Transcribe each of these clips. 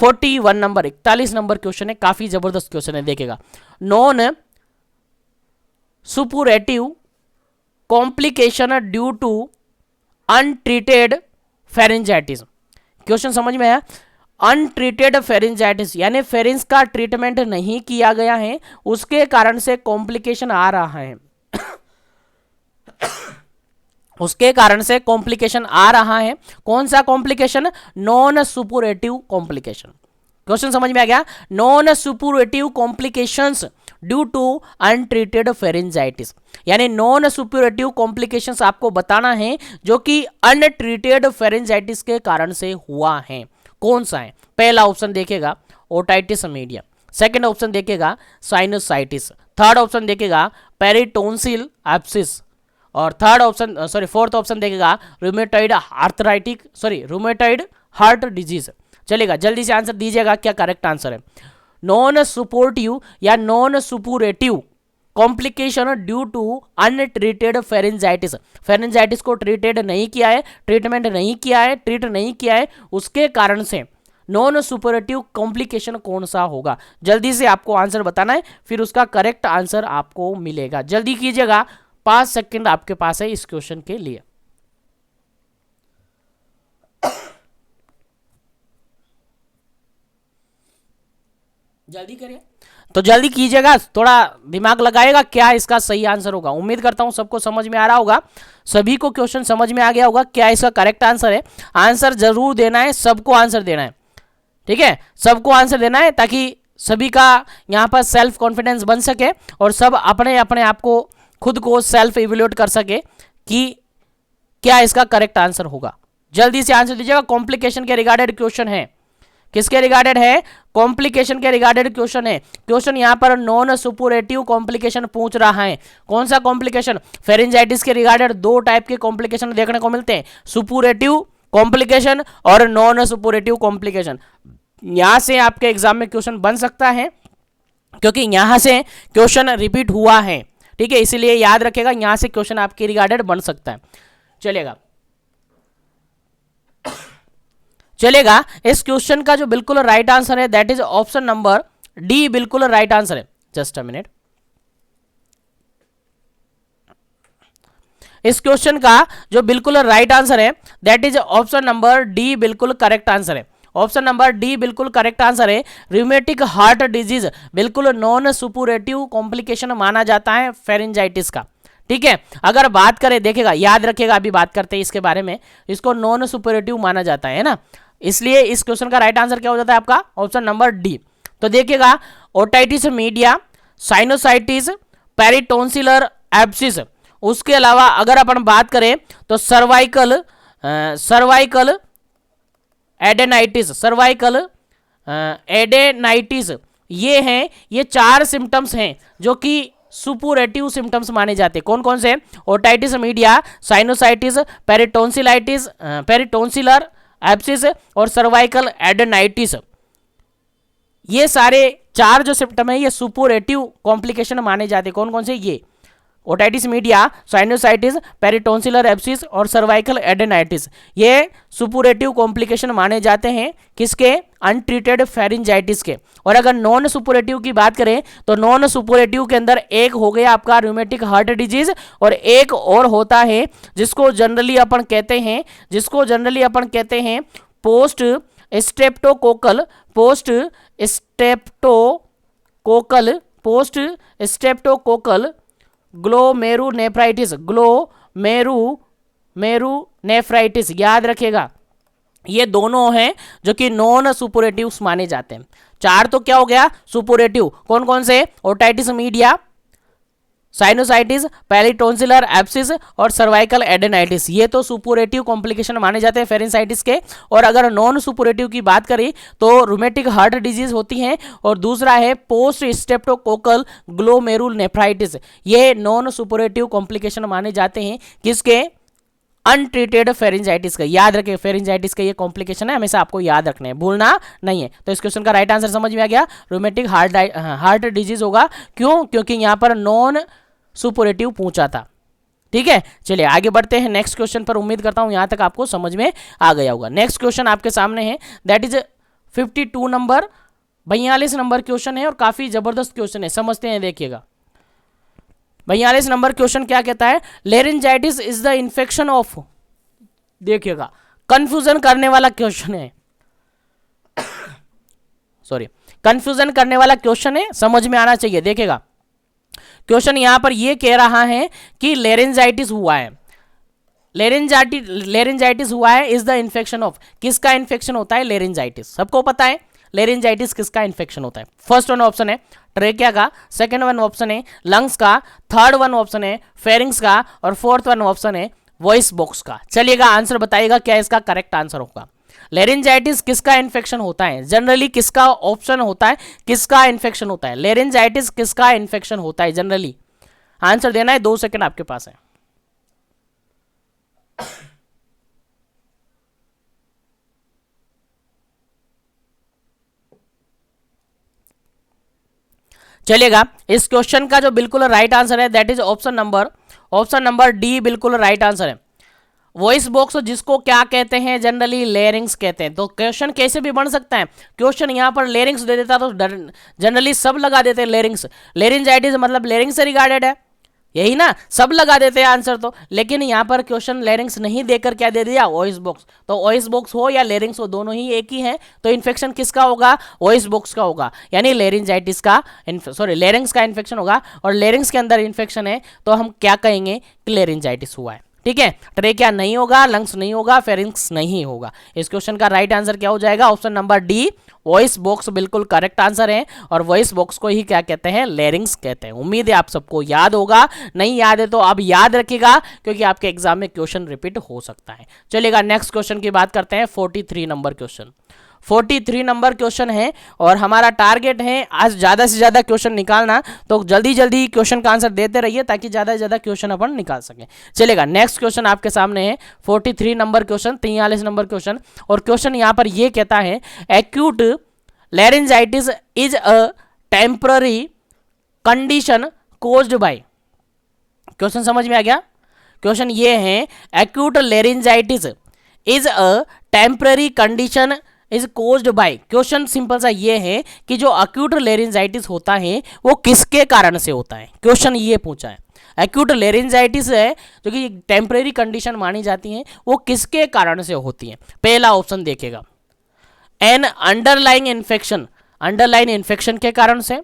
41 number 41 number question है, काफी जबरदस्त क्वेश्चन है, देखेगा। Non suppurative complication due to untreated pharyngitis. Question समझ में आया? अनट्रीटेड फेरेंजाइटिस यानी फेरेंस का ट्रीटमेंट नहीं किया गया है, उसके कारण से कॉम्प्लिकेशन आ रहा है उसके कारण से कॉम्प्लिकेशन आ रहा है। कौन सा complication? Non suppurative complication. Question समझ में आ गया? Non suppurative complications due to untreated pharyngitis, यानी नॉन सुपुरेटिव कॉम्प्लिकेशंस आपको बताना है जो कि अनट्रीटेड फेरेंजाइटिस के कारण से हुआ है। कौन सा है? पहला ऑप्शन देखेगा ओटाइटिस मीडिया, सेकंड ऑप्शन देखेगा साइनोसाइटिस, थर्ड ऑप्शन देखेगा पेरिटोन्सिल एब्सिस, और फोर्थ ऑप्शन देखेगा रूमेटॉइड हार्ट डिजीज। चलेगा, जल्दी से आंसर दीजिएगा, क्या करेक्ट आंसर है? नॉन सुपोर्टिव या non suppurative complication due to untreated pharyngitis, pharyngitis को ट्रीटेड नहीं किया है, ट्रीटमेंट नहीं किया है, ट्रीट नहीं किया है, उसके कारण से नॉन सुपरेटिव कॉम्प्लिकेशन कौन सा होगा? जल्दी से आपको आंसर बताना है, फिर उसका करेक्ट आंसर आपको मिलेगा। जल्दी कीजिएगा, 5 सेकंड आपके पास है इस क्वेश्चन के लिए। जल्दी करिए, तो जल्दी कीजिएगा, थोड़ा दिमाग लगाएगा क्या इसका सही आंसर होगा। उम्मीद करता हूं सबको समझ में आ रहा होगा, सभी को क्वेश्चन समझ में आ गया होगा क्या इसका करेक्ट आंसर है। आंसर जरूर देना है, सबको आंसर देना है, ठीक है? सबको आंसर देना है ताकि सभी का यहाँ पर सेल्फ कॉन्फिडेंस बन सके और सब अपने अपने आप को खुद को सेल्फ इवेल्यूएट कर सके कि क्या इसका करेक्ट आंसर होगा। जल्दी से आंसर दीजिएगा। कॉम्प्लिकेशन के रिगार्डेड क्वेश्चन है, किसके रिगार्डेड है? कॉम्प्लिकेशन के रिगार्डेड क्वेश्चन है। क्वेश्चन यहां पर नॉन सुपुरेटिव कॉम्प्लिकेशन पूछ रहा है। कौन सा कॉम्प्लिकेशन? फेरेंजाइटिस के रिगार्डेड 2 टाइप के कॉम्प्लिकेशन देखने को मिलते हैं, सुपुरेटिव कॉम्प्लिकेशन और नॉन सुपुरेटिव कॉम्प्लिकेशन। यहां से आपके एग्जाम में क्वेश्चन बन सकता है क्योंकि यहां से क्वेश्चन रिपीट हुआ है, ठीक है? इसीलिए याद रखेगा, यहां से क्वेश्चन आपके रिगार्डेड बन सकता है। चलेगा, इस क्वेश्चन का जो बिल्कुल राइट आंसर है that is option number D, बिल्कुल राइट आंसर है। जस्ट अ मिनट, इस क्वेश्चन का जो बिल्कुल राइट आंसर है that is option number D, बिल्कुल करेक्ट आंसर है। ऑप्शन नंबर डी बिल्कुल करेक्ट आंसर है। रूमेटिक हार्ट डिजीज बिल्कुल नॉन सुपुरेटिव कॉम्प्लिकेशन माना जाता है फेरेंजाइटिस का, ठीक है? अगर बात करें, देखेगा, याद रखेगा, अभी बात करते हैं इसके बारे में, इसको नॉन सुपुरेटिव माना जाता है ना, इसलिए इस क्वेश्चन का राइट आंसर क्या हो जाता है आपका? Option number D. तो देखिएगा, ओटाइटिस मीडिया, साइनोसाइटिस, पेरिटोन्सिलर एब्सिस, उसके अलावा अगर अपन बात करें तो सर्वाइकल एडेनाइटिस, ये हैं, ये 4 सिम्टम्स हैं जो कि सुपुरेटिव सिम्टम्स माने जाते हैं। कौन कौन से? ओटाइटिस मीडिया, साइनोसाइटिस, पेरिटोन्सिलर एब्सिस और सर्वाइकल एडेनाइटिस। ये सारे 4 जो सिम्टम है ये सुपुरेटिव कॉम्प्लिकेशन माने जाते हैं। कौन कौन से? ये ओटाइटिस मीडिया, साइनोसाइटिस, पेरिटोन्सिलर एब्सिस और सर्वाइकल एडेनाइटिस, ये सुपुरेटिव कॉम्प्लिकेशन माने जाते हैं किसके? अनट्रीटेड फेरेंजाइटिस के। और अगर नॉन सुपुरेटिव की बात करें तो नॉन सुपुरेटिव के अंदर एक हो गया आपका रूमेटिक हार्ट डिजीज और एक और होता है जिसको जनरली अपन कहते हैं पोस्ट स्टेप्टोकोकल ग्लोमेरुनेफ्राइटिस। याद रखेगा, ये दोनों हैं जो कि नॉन सुपुरेटिव माने जाते हैं। 4 तो क्या हो गया? सुपुरेटिव। कौन कौन से? ओटाइटिस मीडिया, साइनोसाइटिस, पेरिटोन्सिलर एब्सिस और सर्वाइकल एडेनाइटिस, ये तो सुपुरेटिव कॉम्प्लिकेशन माने जाते हैं फेरेंजाइटिस के। और अगर नॉन सुपुरेटिव की बात करें तो रूमेटिक हार्ट डिजीज होती है और दूसरा है पोस्ट स्टेप्टोकोकल ग्लोमेरुलनेफ्राइटिस, ये नॉन सुपुरेटिव कॉम्प्लिकेशन माने जाते हैं किसके? अनट्रीटेड फेरेंजाइटिस का। याद रखें, फेरेंजाइटिस का ये कॉम्प्लिकेशन है, हमेशा आपको याद रखना है, भूलना नहीं है। तो इस क्वेश्चन का राइट आंसर समझ में आ गया, रूमेटिक हार्ट डिजीज होगा। क्यों? क्योंकि यहां पर नॉन सुपुरेटिव पूछा था, ठीक है? चलिए आगे बढ़ते हैं नेक्स्ट क्वेश्चन पर। उम्मीद करता हूं यहां तक आपको समझ में आ गया होगा। नेक्स्ट क्वेश्चन आपके सामने है that is 52 number 42 number question है और काफी जबरदस्त क्वेश्चन है, समझते हैं, देखिएगा। 42 नंबर क्वेश्चन क्या कहता है, लेरिंजाइटिस इज द इन्फेक्शन ऑफ, देखिएगा कंफ्यूजन करने वाला क्वेश्चन है, सॉरी कंफ्यूजन करने वाला क्वेश्चन है, समझ में आना चाहिए। देखिएगा क्वेश्चन यहां पर ये कह रहा है कि लेरिंजाइटिस हुआ है, लेरिंजाइटिस हुआ है इज द इन्फेक्शन ऑफ, किसका इन्फेक्शन होता है, लेरिंजाइटिस। सबको पता है लेरिंजाइटिस किसका इन्फेक्शन होता है। फर्स्ट वन ऑप्शन है ट्रेकिया का, सेकंड वन ऑप्शन है लंग्स का, थर्ड वन ऑप्शन है फेरिंग्स का और फोर्थ वन ऑप्शन है वॉइस बॉक्स का। चलिएगा आंसर बताइएगा क्या इसका करेक्ट आंसर होगा। लेरिंजाइटिस किसका इन्फेक्शन होता है, जनरली किसका ऑप्शन होता है, किसका इन्फेक्शन होता है, लेरिंजाइटिस किसका इन्फेक्शन होता है जनरली। आंसर देना है, 2 सेकंड आपके पास है। चलिएगा इस क्वेश्चन का जो बिल्कुल राइट आंसर है that is option number D, बिल्कुल राइट आंसर है। वॉइस बॉक्स जिसको क्या कहते हैं, जनरली लेरिंग्स कहते हैं। तो क्वेश्चन कैसे भी बन सकता है, क्वेश्चन यहां पर लेरिंग्स दे देता तो जनरली सब लगा देते हैं लेरिंग्स, लेरिंजाइटिस मतलब लेरिंग्स से रिगार्डेड है, यही ना, सब लगा देते हैं आंसर तो। लेकिन यहां पर क्वेश्चन लेरिंग्स नहीं देकर क्या दे दिया, वॉइस बॉक्स। तो वॉइस बॉक्स हो या लेरिंग्स हो दोनों ही एक ही है, तो इन्फेक्शन किसका होगा, वॉइस बॉक्स का होगा, यानी लेरिंजाइटिस का लेरिंग्स का इन्फेक्शन होगा। और लेरिंग्स के अंदर इन्फेक्शन है तो हम क्या कहेंगे कि लेरिंजाइटिस हुआ है, ठीक है। ट्रेकिया नहीं होगा, लंग्स नहीं होगा, फेरिंग्स नहीं होगा। इस क्वेश्चन का राइट आंसर क्या हो जाएगा, option number D, voice box बिल्कुल करेक्ट आंसर है। और वॉइस बॉक्स को ही क्या कहते हैं, लेरिंग्स कहते हैं। उम्मीद है आप सबको याद होगा, नहीं याद है तो अब याद रखिएगा क्योंकि आपके एग्जाम में क्वेश्चन रिपीट हो सकता है। चलिएगा नेक्स्ट क्वेश्चन की बात करते हैं। 43 नंबर क्वेश्चन, 43 नंबर क्वेश्चन है और हमारा टारगेट है आज ज़्यादा से ज़्यादा क्वेश्चन निकालना, तो जल्दी जल्दी क्वेश्चन का आंसर देते रहिए ताकि ज़्यादा से ज़्यादा क्वेश्चन अपन निकाल सकें। चलेगा नेक्स्ट क्वेश्चन आपके सामने है 43 नंबर क्वेश्चन, 43 नंबर क्वेश्चन। और क्वेश्चन यहाँ पर ये कहता है acute laryngitis is a temporary condition caused by, question समझ में आ गया। क्वेश्चन ये है acute laryngitis is a temporary condition is caused by. Question simple सा ये है कि जो अक्यूट लेरिंजाइटिस होता है वो किसके कारण से होता है, क्वेश्चन ये पूछा है। एक्यूट लेरिंजाइटिस है जो कि टेम्परेरी कंडीशन मानी जाती है, वो किसके कारण से होती है। पहला ऑप्शन देखिएगा, an underline infection, underline infection के कारण से।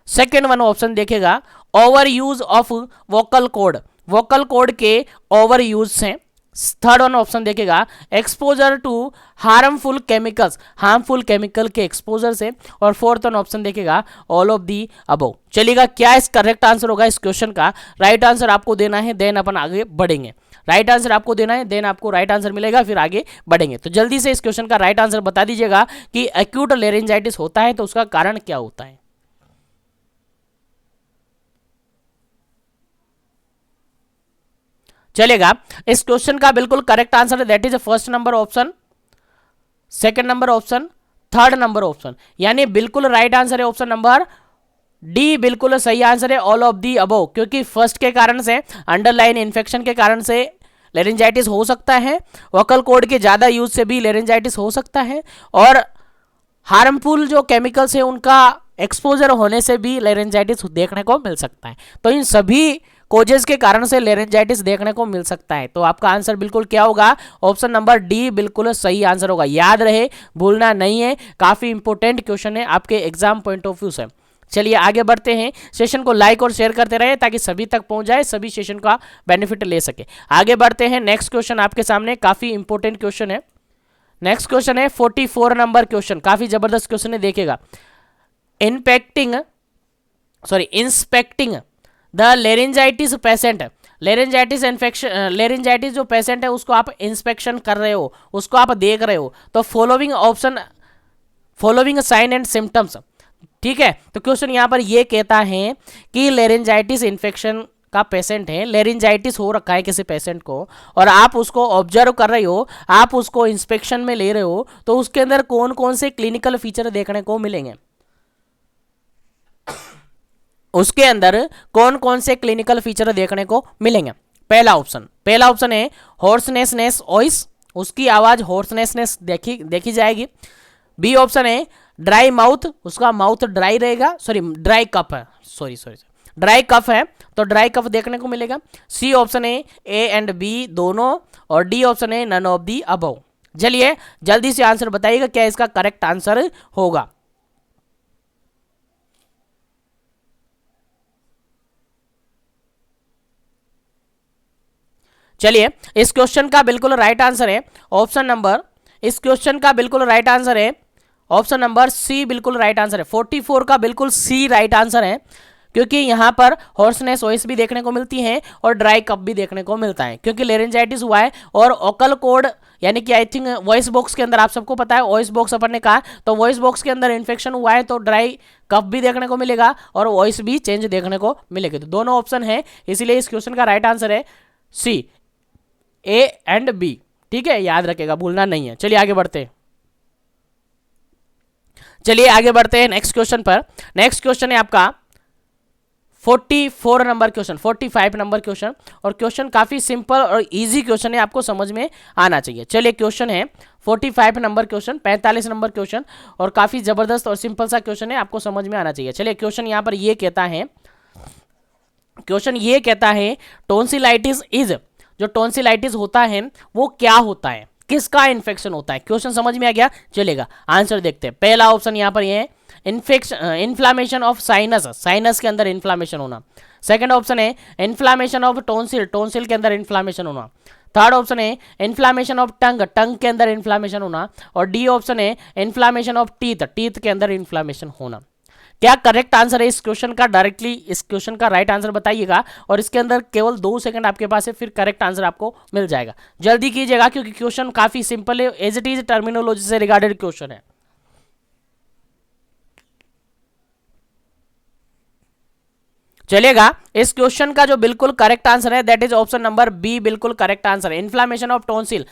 सेकेंड वन ऑप्शन देखेगा over use of vocal cord, vocal cord के ओवर यूज से। थर्ड वन ऑप्शन देखेगा exposure to harmful chemicals, harmful chemical के एक्सपोजर से। और फोर्थ वन ऑप्शन देखेगा ऑल ऑफ दी अबव। चलिएगा क्या इस करेक्ट आंसर होगा इस क्वेश्चन का, राइट आंसर आपको देना है, देन अपन आगे बढ़ेंगे। राइट आंसर आपको देना है, देन आपको राइट आंसर मिलेगा, फिर आगे बढ़ेंगे। तो जल्दी से इस क्वेश्चन का राइट आंसर बता दीजिएगा कि एक्यूट लेरिंजाइटिस होता है तो उसका कारण क्या होता है। चलेगा इस क्वेश्चन का बिल्कुल करेक्ट आंसर है that is first number option, second number option, third number option, यानी बिल्कुल राइट आंसर है ऑप्शन नंबर डी, बिल्कुल सही आंसर है ऑल ऑफ दी अबव। क्योंकि फर्स्ट के कारण से, अंडरलाइन इन्फेक्शन के कारण से लेरिंजाइटिस हो सकता है, वोकल कॉर्ड के ज्यादा यूज से भी लेरिंजाइटिस हो सकता है, और हार्मफुल जो केमिकल्स है उनका एक्सपोजर होने से भी लेरिंजाइटिस देखने को मिल सकता है। तो इन सभी कोजेस के कारण से लेरिंजाइटिस देखने को मिल सकता है। तो आपका आंसर बिल्कुल क्या होगा, ऑप्शन नंबर डी बिल्कुल सही आंसर होगा। याद रहे, भूलना नहीं है, काफी इंपॉर्टेंट क्वेश्चन है आपके एग्जाम पॉइंट ऑफ व्यू से। चलिए आगे बढ़ते हैं, सेशन को लाइक और शेयर करते रहे ताकि सभी तक पहुंच जाए, सभी सेशन का बेनिफिट ले सके। आगे बढ़ते हैं, नेक्स्ट क्वेश्चन आपके सामने काफी इंपॉर्टेंट क्वेश्चन है। नेक्स्ट क्वेश्चन है 44 नंबर क्वेश्चन, काफी जबरदस्त क्वेश्चन है, देखिएगा। इंस्पेक्टिंग द लेरिंजाइटिस पेशेंट, लेरिंजाइटिस इन्फेक्शन, लेरिंजाइटिस जो पेशेंट है उसको आप इंस्पेक्शन कर रहे हो, उसको आप देख रहे हो, तो following option, following sign and symptoms, ठीक है। तो क्वेश्चन यहां पर ये कहता है कि लेरिंजाइटिस इन्फेक्शन का पेशेंट है, लेरिंजाइटिस हो रखा है किसी पेशेंट को, और आप उसको ऑब्जर्व कर रहे हो, आप उसको इंस्पेक्शन में ले रहे हो, तो उसके अंदर कौन कौन से क्लिनिकल फीचर देखने को मिलेंगे, उसके अंदर कौन कौन से क्लिनिकल फीचर देखने को मिलेंगे। पहला ऑप्शन है हॉर्सनेसनेस वॉइस, उसकी आवाज हॉर्सनेसनेस देखी जाएगी। बी ऑप्शन है ड्राई माउथ, उसका माउथ ड्राई रहेगा, सॉरी ड्राई कफ है, सॉरी सॉरी ड्राई कफ है, तो ड्राई कफ देखने को मिलेगा। सी ऑप्शन है ए एंड बी दोनों, और डी ऑप्शन है नन ऑफ दी अबव। चलिए जल्दी से आंसर बताइएगा क्या इसका करेक्ट आंसर होगा। चलिए इस क्वेश्चन का बिल्कुल राइट आंसर है ऑप्शन नंबर, इस क्वेश्चन का बिल्कुल राइट आंसर है ऑप्शन नंबर सी, बिल्कुल राइट आंसर है 44 का बिल्कुल सी राइट आंसर है, क्योंकि यहां पर हॉर्सनेस वॉइस भी देखने को मिलती है और ड्राई कप भी देखने को मिलता है, क्योंकि लेरेंजाइटिस हुआ है और ओकल कोड यानी कि आई थिंक वॉइस बॉक्स के अंदर, आप सबको पता है वॉइस बॉक्स अपन ने कहा, तो वॉइस बॉक्स के अंदर इन्फेक्शन हुआ है तो ड्राई कफ भी देखने को मिलेगा और वॉइस भी चेंज देखने को मिलेगी। तो दोनों ऑप्शन है, इसीलिए इस क्वेश्चन का राइट आंसर है सी, ए एंड बी। ठीक है, याद रखेगा, भूलना नहीं है। चलिए आगे बढ़ते हैं, चलिए आगे बढ़ते हैं नेक्स्ट क्वेश्चन पर। नेक्स्ट क्वेश्चन है आपका 44 नंबर क्वेश्चन, 45 नंबर क्वेश्चन, और क्वेश्चन काफी सिंपल और इजी क्वेश्चन है, आपको समझ में आना चाहिए। चलिए क्वेश्चन है 45 नंबर क्वेश्चन, 45 नंबर क्वेश्चन, और काफी जबरदस्त और सिंपल सा क्वेश्चन है, आपको समझ में आना चाहिए। चलिए क्वेश्चन यहां पर ये कहता है, क्वेश्चन ये कहता है टॉन्सिलाइटिस इज, जो टॉन्सिलाइटिस होता है वो क्या होता है, किसका इन्फेक्शन होता है। क्वेश्चन समझ में आ गया, चलेगा आंसर देखते हैं। पहला ऑप्शन यहां पर ये है इन्फ्लामेशन ऑफ साइनस, साइनस के अंदर इन्फ्लामेशन होना। सेकंड ऑप्शन है इन्फ्लामेशन ऑफ टॉन्सिल, टॉन्सिल के अंदर इन्फ्लामेशन होना। थर्ड ऑप्शन है इन्फ्लामेशन ऑफ टंग, टंग के अंदर इन्फ्लामेशन होना। और डी ऑप्शन है इन्फ्लामेशन ऑफ टीथ, टीथ के अंदर इन्फ्लामेशन होना। क्या करेक्ट आंसर है इस क्वेश्चन का, डायरेक्टली इस क्वेश्चन का राइट आंसर बताइएगा, और इसके अंदर केवल 2 सेकंड आपके पास है, फिर करेक्ट आंसर आपको मिल जाएगा। जल्दी कीजिएगा क्योंकि क्वेश्चन काफी सिंपल है, एज इट इज टर्मिनोलॉजी से रिगार्डेड क्वेश्चन है। चलेगा, इस क्वेश्चन का जो बिल्कुल करेक्ट आंसर है that is option number B, बिल्कुल करेक्ट आंसर है, इन्फ्लामेशन ऑफ टॉन्सिल।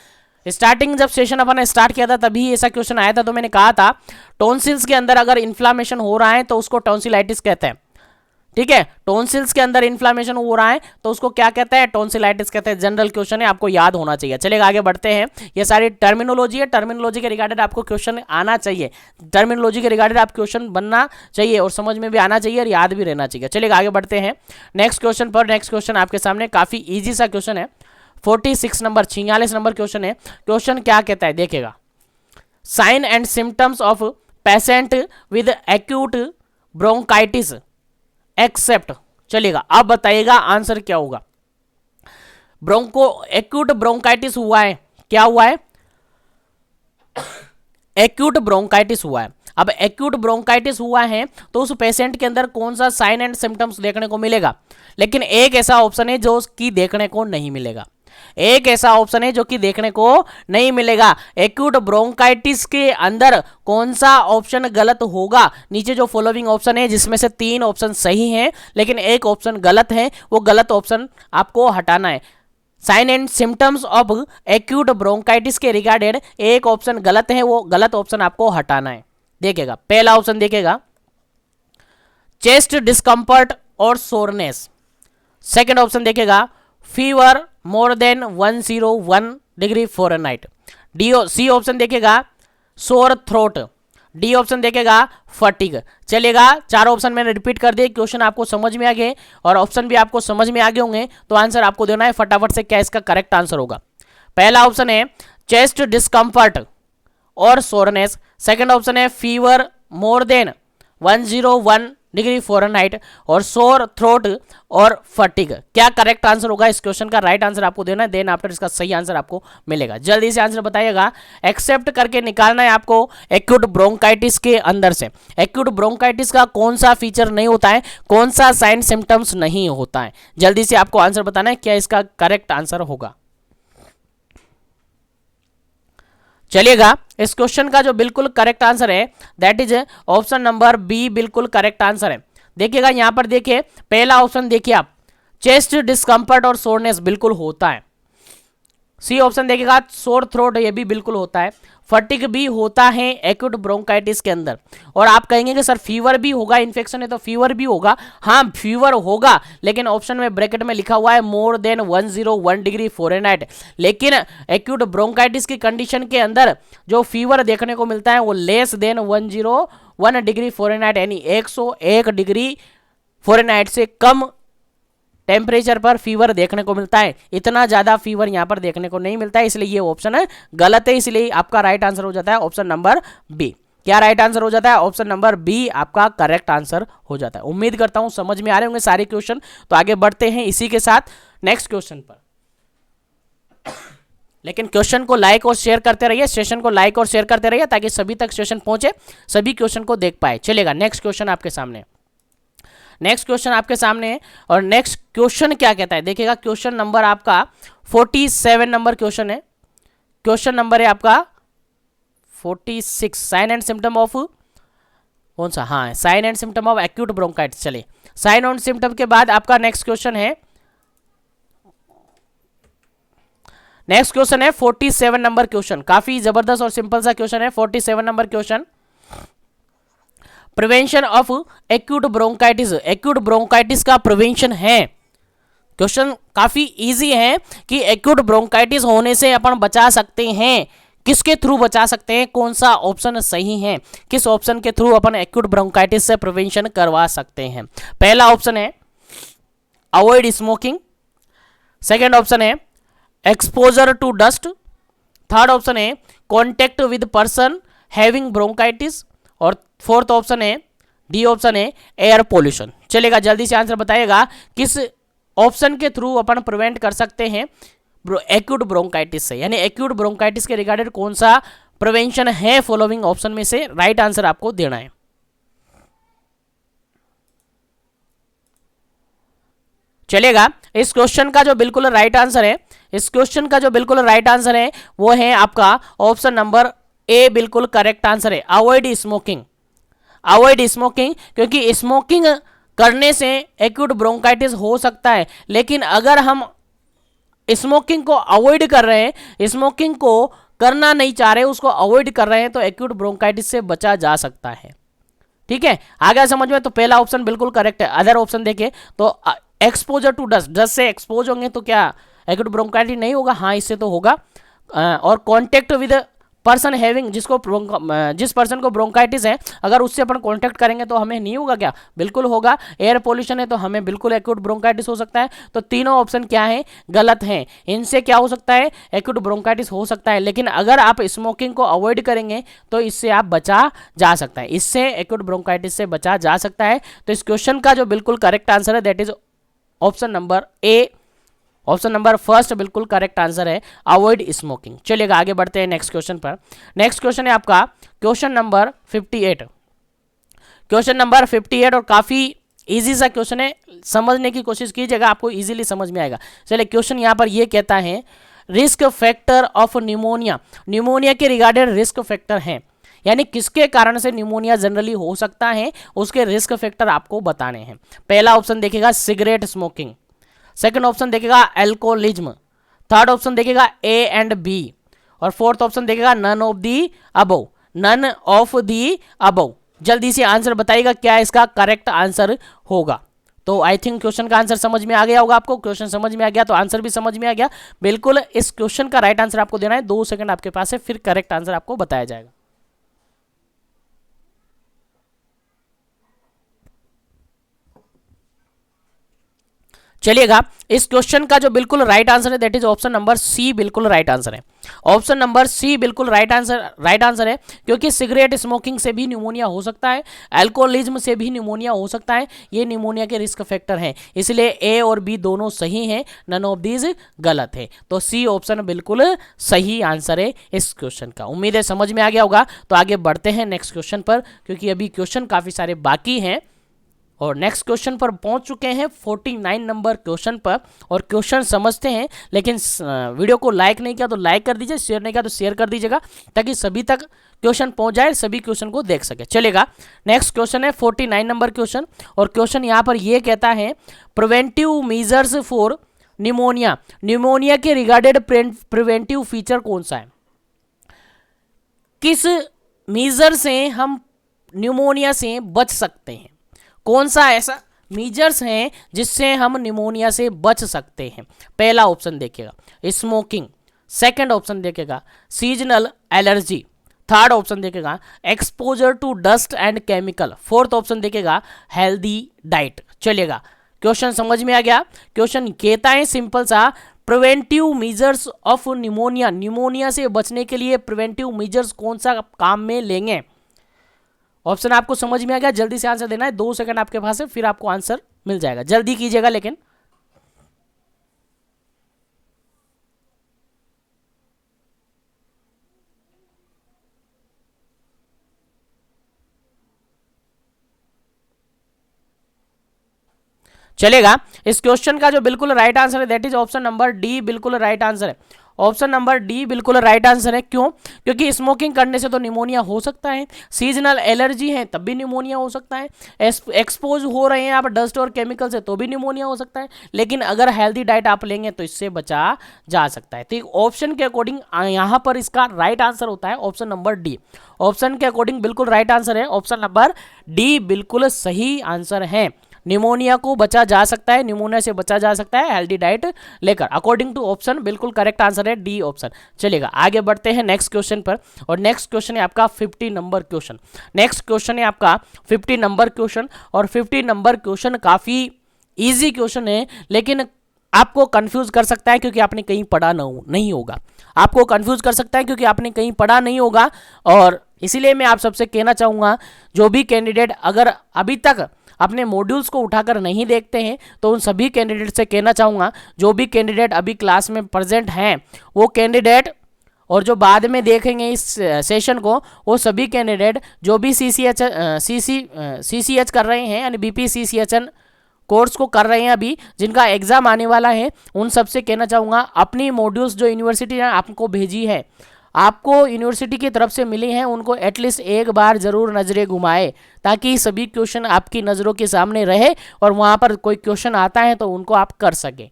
स्टार्टिंग जब सेशन अपन ने स्टार्ट किया था तभी ऐसा क्वेश्चन आया था, तो मैंने कहा था टॉन्सिल्स के अंदर अगर इन्फ्लामेशन हो रहा है तो उसको टॉन्सिलाइटिस कहते हैं। ठीक है, टॉन्सिल्स के अंदर इन्फ्लामेशन हो रहा है तो उसको क्या कहते हैं, टॉन्सिलाइटिस कहते हैं। जनरल क्वेश्चन है, आपको याद होना चाहिए। चलेगा आगे बढ़ते हैं, ये सारी टर्मिनोलॉजी है, टर्मिनोलॉजी के रिगार्डेड आपको क्वेश्चन आना चाहिए, टर्मिनोलॉजी के रिगार्डेड आप क्वेश्चन बनना चाहिए और समझ में भी आना चाहिए और याद भी रहना चाहिए। चलेगा आगे बढ़ते हैं नेक्स्ट क्वेश्चन पर। नेक्स्ट क्वेश्चन आपके सामने काफी ईजी सा क्वेश्चन है, 46 नंबर 46 नंबर क्वेश्चन है। क्वेश्चन क्या कहता है देखिएगा, sign and symptoms of patient with acute bronchitis except. चलेगा, अब बताइएगा आंसर क्या होगा। ब्रोंको एक्यूट ब्रोंकाइटिस हुआ है, क्या हुआ है, एक्यूट ब्रोंकाइटिस हुआ है। अब एक्यूट ब्रोंकाइटिस हुआ है तो उस पेशेंट के अंदर कौन सा साइन एंड सिम्टम्स देखने को मिलेगा, लेकिन एक ऐसा ऑप्शन है जो कि देखने को नहीं मिलेगा, एक ऐसा ऑप्शन है जो कि देखने को नहीं मिलेगा। एक्यूट ब्रोंकाइटिस के अंदर कौन सा ऑप्शन गलत होगा, नीचे जो फॉलोइंग ऑप्शन है जिसमें से 3 ऑप्शन सही हैं लेकिन एक ऑप्शन गलत है, वो गलत ऑप्शन आपको हटाना है। Sign and symptoms of acute bronchitis के रिगार्डेड एक ऑप्शन गलत है, वो गलत ऑप्शन आपको हटाना है। देखिएगा पहला ऑप्शन देखिएगा, चेस्ट डिस्कम्फर्ट और सोरनेस। सेकेंड ऑप्शन देखिएगा, fever more than 101 degree Fahrenheit. C option देखेगा सोर थ्रोट। डी ऑप्शन देखेगा फटीग। चलेगा, 4 ऑप्शन मैंने रिपीट कर दिए, क्वेश्चन आपको समझ में आ गए और ऑप्शन भी आपको समझ में आ गए होंगे, तो आंसर आपको देना है फटाफट से, क्या इसका करेक्ट आंसर होगा। पहला ऑप्शन है चेस्ट डिस्कम्फर्ट और सोरनेस, सेकेंड ऑप्शन है fever more than 101 degree Fahrenheit और सोर थ्रोट और फटीग। क्या करेक्ट आंसर होगा इस क्वेश्चन का, राइट आंसर आपको देना है, देन आफ्टर इसका सही आंसर आपको मिलेगा। जल्दी से आंसर बताइएगा, एक्सेप्ट करके निकालना है आपको एक्यूट ब्रोंकाइटिस के अंदर से। एक्यूट ब्रोंकाइटिस का कौन सा फीचर नहीं होता है, कौन सा साइन सिम्टम्स नहीं होता है, जल्दी से आपको आंसर बताना है क्या इसका करेक्ट आंसर होगा। चलिएगा, इस क्वेश्चन का जो बिल्कुल करेक्ट आंसर है that is option number B, बिल्कुल करेक्ट आंसर है। देखिएगा यहां पर देखिए, पहला ऑप्शन देखिए आप, चेस्ट डिस्कम्फर्ट और सोरनेस बिल्कुल होता है। सी ऑप्शन देखिएगा, सोर थ्रोट ये भी बिल्कुल होता है, फटिक भी होता है एक्यूट ब्रोंकाइटिस के अंदर। और आप कहेंगे कि सर फीवर भी होगा, इन्फेक्शन है तो फीवर भी होगा। हाँ फीवर होगा, लेकिन ऑप्शन में ब्रैकेट में लिखा हुआ है मोर देन 101 डिग्री फ़ारेनहाइट। लेकिन एक्यूट ब्रोंकाइटिस की कंडीशन के अंदर जो फीवर देखने को मिलता है वो लेस देन 101 डिग्री फ़ारेनहाइट, यानी 101 डिग्री फ़ारेनहाइट से कम टेम्परेचर पर फीवर देखने को मिलता है। इतना ज़्यादा फीवर यहाँ पर देखने को नहीं मिलता है, इसलिए ये ऑप्शन गलत है। इसलिए आपका राइट आंसर हो जाता है ऑप्शन नंबर बी। क्या राइट आंसर हो जाता है? ऑप्शन नंबर बी आपका करेक्ट आंसर हो जाता है। उम्मीद करता हूँ समझ में आ रहे होंगे सारे क्वेश्चन। तो आगे बढ़ते हैं इसी के साथ नेक्स्ट क्वेश्चन पर। लेकिन क्वेश्चन को लाइक और शेयर करते रहिए, सेशन को लाइक और शेयर करते रहिए ताकि सभी तक सेशन पहुंचे, सभी क्वेश्चन को देख पाए। चलेगा, नेक्स्ट क्वेश्चन आपके सामने, नेक्स्ट क्वेश्चन आपके सामने है। और नेक्स्ट क्वेश्चन क्या कहता है देखिएगा, क्वेश्चन नंबर आपका 47 नंबर क्वेश्चन है। क्वेश्चन नंबर है आपका 46, साइन एंड सिम्टम ऑफ कौन सा? हाँ, sign and symptom of acute bronchitis. चलिए, साइन एंड सिम्टम के बाद आपका नेक्स्ट क्वेश्चन है, नेक्स्ट क्वेश्चन है 47 नंबर क्वेश्चन। काफी जबरदस्त और सिंपल सा क्वेश्चन है 47 number question. Prevention of acute bronchitis, acute bronchitis का प्रिवेंशन है। क्वेश्चन काफी इजी है कि एक्यूट ब्रोंकाइटिस होने से अपन बचा सकते हैं, किसके थ्रू बचा सकते हैं, कौन सा ऑप्शन सही है, किस ऑप्शन के थ्रू अपन एक्यूट ब्रोंकाइटिस से प्रिवेंशन करवा सकते हैं। पहला ऑप्शन है अवॉइड स्मोकिंग, सेकेंड ऑप्शन है exposure to dust, third option है contact with person having bronchitis, और फोर्थ ऑप्शन है डी ऑप्शन है एयर पोल्यूशन। चलेगा, जल्दी से आंसर बताइएगा किस ऑप्शन के थ्रू अपन प्रिवेंट कर सकते हैं एक्यूट ब्रोंकाइटिस से, यानी एक्यूट ब्रोंकाइटिस के रिगार्डेड कौन सा प्रिवेंशन है फॉलोइंग ऑप्शन में से। राइट आंसर आपको देना है। चलेगा, इस क्वेश्चन का जो बिल्कुल राइट आंसर है, इस क्वेश्चन का जो बिल्कुल राइट आंसर है वो है आपका ऑप्शन नंबर ए, बिल्कुल करेक्ट आंसर है। अवॉइड स्मोकिंग, अवॉइड स्मोकिंग, क्योंकि स्मोकिंग करने से एक्यूट ब्रोंकाइटिस हो सकता है। लेकिन अगर हम स्मोकिंग को अवॉइड कर रहे हैं, स्मोकिंग को करना नहीं चाह रहे, उसको अवॉइड कर रहे हैं, तो एक्यूट ब्रोंकाइटिस से बचा जा सकता है। ठीक है, आ गया समझ में? तो पहला ऑप्शन बिल्कुल करेक्ट है। अदर ऑप्शन देखे तो एक्सपोजर टू डस्ट, डस्ट से एक्सपोज होंगे तो क्या एक्यूट ब्रोंकाइटिस नहीं होगा? हाँ, इससे तो होगा। और कॉन्टेक्ट विद पर्सन हैविंग, जिस पर्सन को ब्रोंकाइटिस है अगर उससे अपन कांटेक्ट करेंगे तो हमें नहीं होगा क्या? बिल्कुल होगा। एयर पोल्यूशन है तो हमें बिल्कुल एक्यूट ब्रोंकाइटिस हो सकता है। तो तीनों ऑप्शन क्या है? गलत हैं। इनसे क्या हो सकता है? एक्यूट ब्रोंकाइटिस हो सकता है। लेकिन अगर आप स्मोकिंग को अवॉइड करेंगे तो इससे आप बचा जा सकता है, इससे एक्यूट ब्रोंकाइटिस से बचा जा सकता है। तो इस क्वेश्चन का जो बिल्कुल करेक्ट आंसर है that is option number A, option number first बिल्कुल करेक्ट आंसर है, अवॉइड स्मोकिंग। चलिएगा, आगे बढ़ते हैं नेक्स्ट क्वेश्चन पर। नेक्स्ट क्वेश्चन है आपका क्वेश्चन नंबर 58, क्वेश्चन नंबर 58, और काफी इजी सा क्वेश्चन है, समझने की कोशिश कीजिएगा, आपको इजीली समझ में आएगा। चलिए, क्वेश्चन यहाँ पर ये कहता है risk factor of pneumonia, pneumonia के रिगार्डेड रिस्क फैक्टर हैं, यानी किसके कारण से न्यूमोनिया जनरली हो सकता है उसके रिस्क फैक्टर आपको बताने हैं। पहला ऑप्शन देखेगा सिगरेट स्मोकिंग, सेकंड ऑप्शन देखेगा अल्कोहलिज्म, थर्ड ऑप्शन देखेगा ए एंड बी, और फोर्थ ऑप्शन देखेगा none of the above, none of the above. जल्दी से आंसर बताइएगा क्या इसका करेक्ट आंसर होगा। तो आई थिंक क्वेश्चन का आंसर समझ में आ गया होगा आपको। क्वेश्चन समझ में आ गया तो आंसर भी समझ में आ गया। बिल्कुल इस क्वेश्चन का राइट आंसर आपको देना है, 2 सेकंड आपके पास है, फिर करेक्ट आंसर आपको बताया जाएगा। चलिएगा, इस क्वेश्चन का जो बिल्कुल राइट आंसर है that is option number C, बिल्कुल राइट आंसर है। ऑप्शन नंबर सी बिल्कुल राइट आंसर है, क्योंकि सिगरेट स्मोकिंग से भी न्यूमोनिया हो सकता है, अल्कोहलिज्म से भी न्यूमोनिया हो सकता है, ये न्यूमोनिया के रिस्क फैक्टर हैं। इसलिए ए और बी दोनों सही हैं, नन ऑफ दीज गलत है। तो सी ऑप्शन बिल्कुल सही आंसर है इस क्वेश्चन का। उम्मीद है समझ में आ गया होगा। तो आगे बढ़ते हैं नेक्स्ट क्वेश्चन पर, क्योंकि अभी क्वेश्चन काफी सारे बाकी हैं और नेक्स्ट क्वेश्चन पर पहुंच चुके हैं 49 नंबर क्वेश्चन पर, और क्वेश्चन समझते हैं। लेकिन वीडियो को लाइक नहीं किया तो लाइक कर दीजिए, शेयर नहीं किया तो शेयर कर दीजिएगा, ताकि सभी तक क्वेश्चन पहुंच जाए, सभी क्वेश्चन को देख सके। चलेगा, नेक्स्ट क्वेश्चन है 49 नंबर क्वेश्चन, और क्वेश्चन यहाँ पर यह कहता है preventive measures for pneumonia, pneumonia के रिगार्डेड प्रिवेंटिव फीचर कौन सा है? किस मीजर से हम निमोनिया से बच सकते हैं? कौन सा ऐसा मीजर्स हैं जिससे हम निमोनिया से बच सकते हैं? पहला ऑप्शन देखिएगा स्मोकिंग, सेकंड ऑप्शन देखिएगा सीजनल एलर्जी, थर्ड ऑप्शन देखेगा exposure to dust and chemical, fourth option देखेगा हेल्दी डाइट। चलिएगा क्वेश्चन समझ में आ गया। क्वेश्चन कहता है सिंपल सा, preventive measures of pneumonia, pneumonia से बचने के लिए प्रिवेंटिव मेजर्स कौन सा काम में लेंगे? ऑप्शन आपको समझ में आ गया, जल्दी से आंसर देना है, 2 सेकंड आपके पास है, फिर आपको आंसर मिल जाएगा, जल्दी कीजिएगा लेकिन। चलेगा, इस क्वेश्चन का जो बिल्कुल राइट आंसर है that is option number D, बिल्कुल राइट आंसर है। ऑप्शन नंबर डी बिल्कुल राइट आंसर है। क्यों? क्योंकि स्मोकिंग करने से तो निमोनिया हो सकता है, सीजनल एलर्जी है तब भी निमोनिया हो सकता है, एक्सपोज हो रहे हैं आप डस्ट और केमिकल से तो भी निमोनिया हो सकता है, लेकिन अगर हेल्दी डाइट आप लेंगे तो इससे बचा जा सकता है। तो ऑप्शन के अकॉर्डिंग यहाँ पर इसका राइट आंसर होता है ऑप्शन नंबर डी। ऑप्शन के अकॉर्डिंग बिल्कुल राइट आंसर है ऑप्शन नंबर डी, बिल्कुल सही आंसर है। निमोनिया को बचा जा सकता है, निमोनिया से बचा जा सकता है हेल्दी डाइट लेकर, अकॉर्डिंग टू ऑप्शन बिल्कुल करेक्ट आंसर है डी ऑप्शन। चलिएगा आगे बढ़ते हैं नेक्स्ट क्वेश्चन पर, और नेक्स्ट क्वेश्चन है आपका 50 नंबर क्वेश्चन। नेक्स्ट क्वेश्चन है आपका 50 नंबर क्वेश्चन, और 50 नंबर क्वेश्चन काफी इजी क्वेश्चन है, लेकिन आपको कंफ्यूज कर सकता है क्योंकि आपने कहीं पढ़ा नहीं होगा, आपको कंफ्यूज कर सकता है क्योंकि आपने कहीं पढ़ा नहीं होगा। और इसीलिए मैं आप सबसे कहना चाहूंगा, जो भी कैंडिडेट अगर अभी तक अपने मॉड्यूल्स को उठाकर नहीं देखते हैं तो उन सभी कैंडिडेट से कहना चाहूँगा, जो भी कैंडिडेट अभी क्लास में प्रेजेंट हैं वो कैंडिडेट, और जो बाद में देखेंगे इस सेशन को, वो सभी कैंडिडेट जो भी CCH कर रहे हैं यानी BPCCHN कोर्स को कर रहे हैं अभी, जिनका एग्ज़ाम आने वाला है, उन सबसे कहना चाहूँगा अपनी मॉड्यूल्स जो यूनिवर्सिटी ने आपको भेजी है, आपको यूनिवर्सिटी की तरफ से मिली हैं, उनको एटलीस्ट एक बार जरूर नज़रें घुमाए, ताकि सभी क्वेश्चन आपकी नज़रों के सामने रहे और वहाँ पर कोई क्वेश्चन आता है तो उनको आप कर सकें।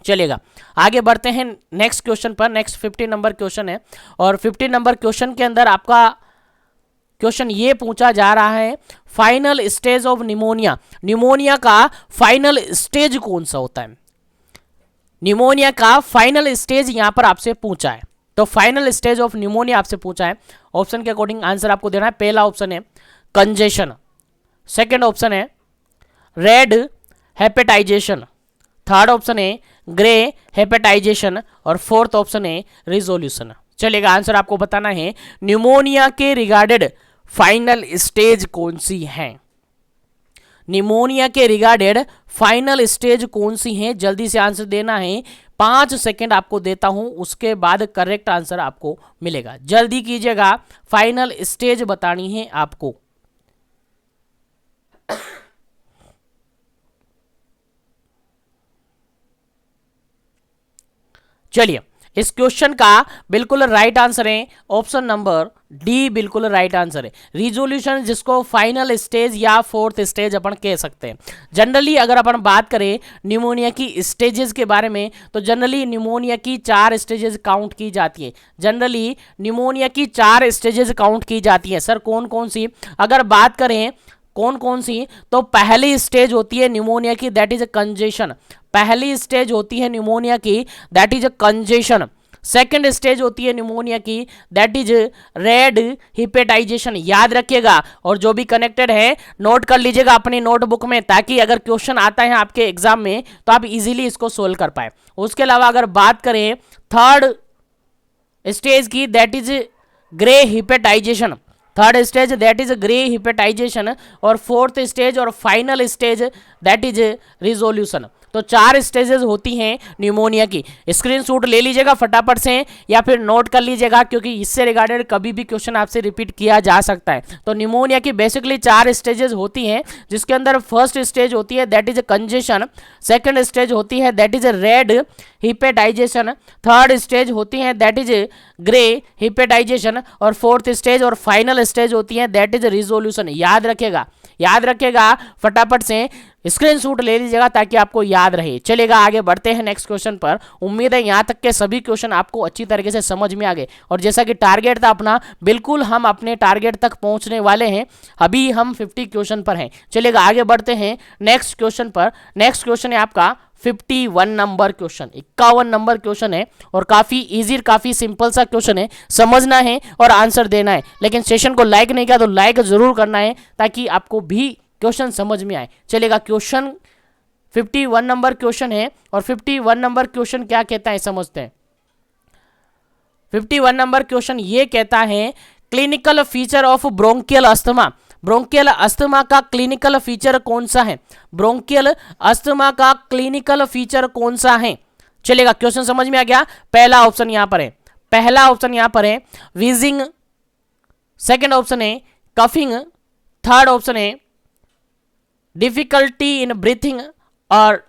चलेगा आगे बढ़ते हैं नेक्स्ट क्वेश्चन पर। नेक्स्ट 50 नंबर क्वेश्चन है, और 50 नंबर क्वेश्चन के अंदर आपका क्वेश्चन ये पूछा जा रहा है, final stage of pneumonia, pneumonia का फाइनल स्टेज कौन सा होता है? निमोनिया का फाइनल स्टेज यहाँ पर आपसे पूछा है, तो फाइनल स्टेज ऑफ निमोनिया आपसे पूछा है। ऑप्शन के अकॉर्डिंग आंसर आपको देना है। पहला ऑप्शन है कंजेशन, सेकंड ऑप्शन है रेड हेपेटाइजेशन, थर्ड ऑप्शन है ग्रे हेपेटाइजेशन, और फोर्थ ऑप्शन है रिजोल्यूशन। चलेगा आंसर आपको बताना है, निमोनिया के रिगार्डेड फाइनल स्टेज कौन सी है? निमोनिया के रिगार्डेड फाइनल स्टेज कौन सी है? जल्दी से आंसर देना है, 5 सेकेंड आपको देता हूं, उसके बाद करेक्ट आंसर आपको मिलेगा। जल्दी कीजिएगा, फाइनल स्टेज बतानी है आपको। चलिए इस क्वेश्चन का बिल्कुल राइट आंसर है ऑप्शन नंबर डी, बिल्कुल राइट आंसर है रिजोल्यूशन, जिसको फाइनल स्टेज या फोर्थ स्टेज अपन कह सकते हैं। जनरली अगर अपन बात करें निमोनिया की स्टेजेस के बारे में, तो जनरली निमोनिया की 4 स्टेजेस काउंट की जाती है। जनरली निमोनिया की 4 स्टेजेस काउंट की जाती है। सर कौन कौन सी? अगर बात करें कौन कौन सी, तो पहली स्टेज होती है निमोनिया की, दैट इज कंजेशन। पहली स्टेज होती है निमोनिया की, that is congestion. Second stage होती है निमोनिया की, दैट इज रेड हिपेटाइजेशन। याद रखिएगा, और जो भी कनेक्टेड है नोट कर लीजिएगा अपनी नोटबुक में, ताकि अगर क्वेश्चन आता है आपके एग्जाम में तो आप इजीली इसको सोल्व कर पाए। उसके अलावा अगर बात करें थर्ड स्टेज की, that is grey hepatization. Third stage that is grey hepatization, और फोर्थ स्टेज और final stage that is resolution. तो 4 स्टेजेस होती हैं निमोनिया की। स्क्रीनशॉट ले लीजिएगा फटाफट से, या फिर नोट कर लीजिएगा, क्योंकि इससे रिगार्डेड कभी भी क्वेश्चन आपसे रिपीट किया जा सकता है। तो निमोनिया की बेसिकली 4 स्टेजेस होती हैं, जिसके अंदर फर्स्ट स्टेज होती है that is congestion, second stage होती है that is red hepatization, third stage होती है दैट इज ग्रे हिपेटाइजेशन, और फोर्थ स्टेज और फाइनल स्टेज होती है दैट इज रिजोल्यूशन। याद रखिएगा, याद रखेगा, फटाफट से स्क्रीनशॉट ले लीजिएगा ताकि आपको याद रहे। चलेगा, आगे बढ़ते हैं नेक्स्ट क्वेश्चन पर। उम्मीद है यहाँ तक के सभी क्वेश्चन आपको अच्छी तरीके से समझ में आ गए, और जैसा कि टारगेट था अपना, बिल्कुल हम अपने टारगेट तक पहुंचने वाले हैं। अभी हम 50 क्वेश्चन पर हैं। चलेगा, आगे बढ़ते हैं नेक्स्ट क्वेश्चन पर। नेक्स्ट क्वेश्चन है आपका 51 नंबर क्वेश्चन, 51 नंबर क्वेश्चन है, और काफी इजी, काफी सिंपल सा क्वेश्चन है। समझना है और आंसर देना है, लेकिन सेशन को लाइक नहीं किया तो लाइक जरूर करना है ताकि आपको भी क्वेश्चन समझ में आए। चलेगा, क्वेश्चन 51 नंबर क्वेश्चन है, और 51 नंबर क्वेश्चन क्या कहता है समझते हैं। 51 नंबर क्वेश्चन ये कहता है clinical feature of bronchial asthma. Bronchial asthma का क्लिनिकल फीचर कौन सा है? ब्रोंकियल अस्थमा का क्लिनिकल फीचर कौन सा है? चलेगा, क्वेश्चन समझ में आ गया। पहला ऑप्शन यहां पर है, पहला ऑप्शन यहां पर है वीजिंग, सेकंड ऑप्शन है कफिंग, थर्ड ऑप्शन है डिफिकल्टी इन ब्रीथिंग, और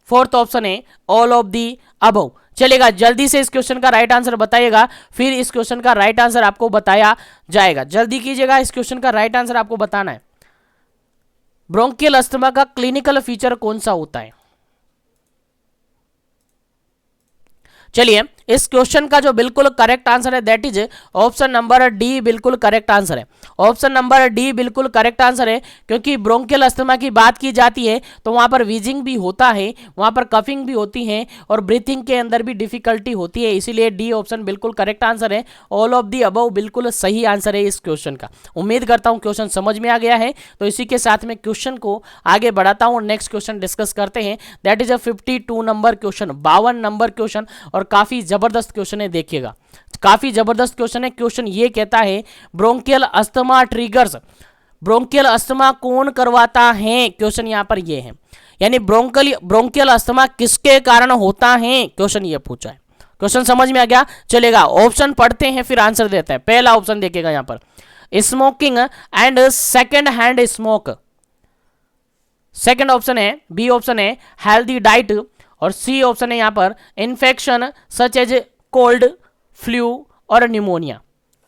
फोर्थ ऑप्शन है ऑल ऑफ दी अबव। चलेगा, जल्दी से इस क्वेश्चन का राइट आंसर बताइएगा, फिर इस क्वेश्चन का राइट आंसर आपको बताया जाएगा। जल्दी कीजिएगा, इस क्वेश्चन का राइट आंसर आपको बताना है। ब्रोंकियल अस्थमा का क्लिनिकल फीचर कौन सा होता है? चलिए, इस क्वेश्चन का जो बिल्कुल करेक्ट आंसर है that is option number D, बिल्कुल करेक्ट आंसर है। ऑप्शन नंबर डी बिल्कुल करेक्ट आंसर है, क्योंकि ब्रोंकियल अस्थमा की बात की जाती है तो वहां पर वीजिंग भी होता है, वहां पर कफिंग भी होती है, और ब्रीथिंग के अंदर भी डिफिकल्टी होती है, इसीलिए डी ऑप्शन बिल्कुल करेक्ट आंसर है। ऑल ऑफ दी अबव बिल्कुल सही आंसर है इस क्वेश्चन का। उम्मीद करता हूं क्वेश्चन समझ में आ गया है। तो इसी के साथ में क्वेश्चन को आगे बढ़ाता हूं, नेक्स्ट क्वेश्चन डिस्कस करते हैं। That is a 52 number question, 52 number question, और काफी जबरदस्त क्वेश्चन है, देखिएगा काफी जबरदस्त क्वेश्चन है। क्वेश्चन ये कहता है bronchial asthma triggers, bronchial asthma कौन करवाता है? क्वेश्चन यहां पर ये है, यानी ब्रोंकियल अस्थमा किसके कारण होता है, क्वेश्चन ये पूछा है। क्वेश्चन समझ में आ गया। चलेगा, ऑप्शन पढ़ते हैं फिर आंसर देते हैं। पहला ऑप्शन देखिएगा यहां पर, smoking and second hand smoke. Second option है, बी ऑप्शन है हेल्दी डाइट, और सी ऑप्शन है यहां पर infection such as cold, flu और न्यूमोनिया,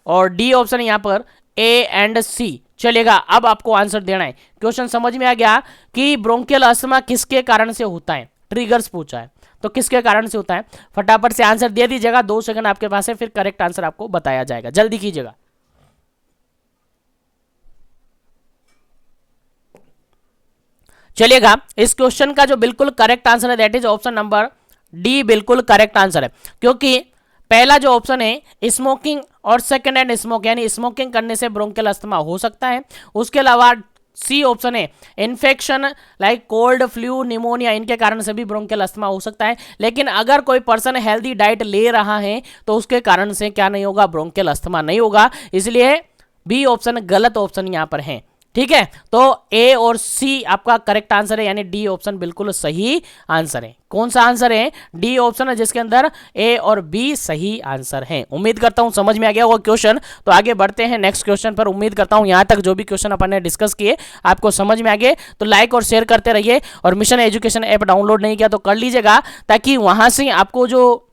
और डी ऑप्शन है यहां पर ए एंड सी। चलेगा, अब आपको आंसर देना है। क्वेश्चन समझ में आ गया कि ब्रोंकियल अस्थमा किसके कारण से होता है, ट्रिगर्स पूछा है तो किसके कारण से होता है। फटाफट से आंसर दे दीजिएगा, 2 सेकंड आपके पास है, फिर करेक्ट आंसर आपको बताया जाएगा। जल्दी कीजिएगा। चलिएगा, इस क्वेश्चन का जो बिल्कुल करेक्ट आंसर है that is option number D, बिल्कुल करेक्ट आंसर है, क्योंकि पहला जो ऑप्शन है स्मोकिंग और सेकंड हैंड स्मोक, यानी स्मोकिंग करने से ब्रोंकियल अस्थमा हो सकता है। उसके अलावा सी ऑप्शन है infection like cold, flu, pneumonia, इनके कारण से भी ब्रोंकियल अस्थमा हो सकता है। लेकिन अगर कोई पर्सन हेल्दी डाइट ले रहा है तो उसके कारण से क्या नहीं होगा, ब्रोंकियल अस्थमा नहीं होगा, इसलिए बी ऑप्शन गलत ऑप्शन यहां पर है। ठीक है, तो ए और सी आपका करेक्ट आंसर है, यानी डी ऑप्शन बिल्कुल सही आंसर है। कौन सा आंसर है? डी ऑप्शन है, जिसके अंदर ए और बी सही आंसर है। उम्मीद करता हूं समझ में आ गया होगा क्वेश्चन। तो आगे बढ़ते हैं नेक्स्ट क्वेश्चन पर। उम्मीद करता हूं यहां तक जो भी क्वेश्चन अपन ने डिस्कस किए आपको समझ में आ गए। तो लाइक और शेयर करते रहिए, और मिशन एजुकेशन ऐप डाउनलोड नहीं किया तो कर लीजिएगा, ताकि वहां से आपको जो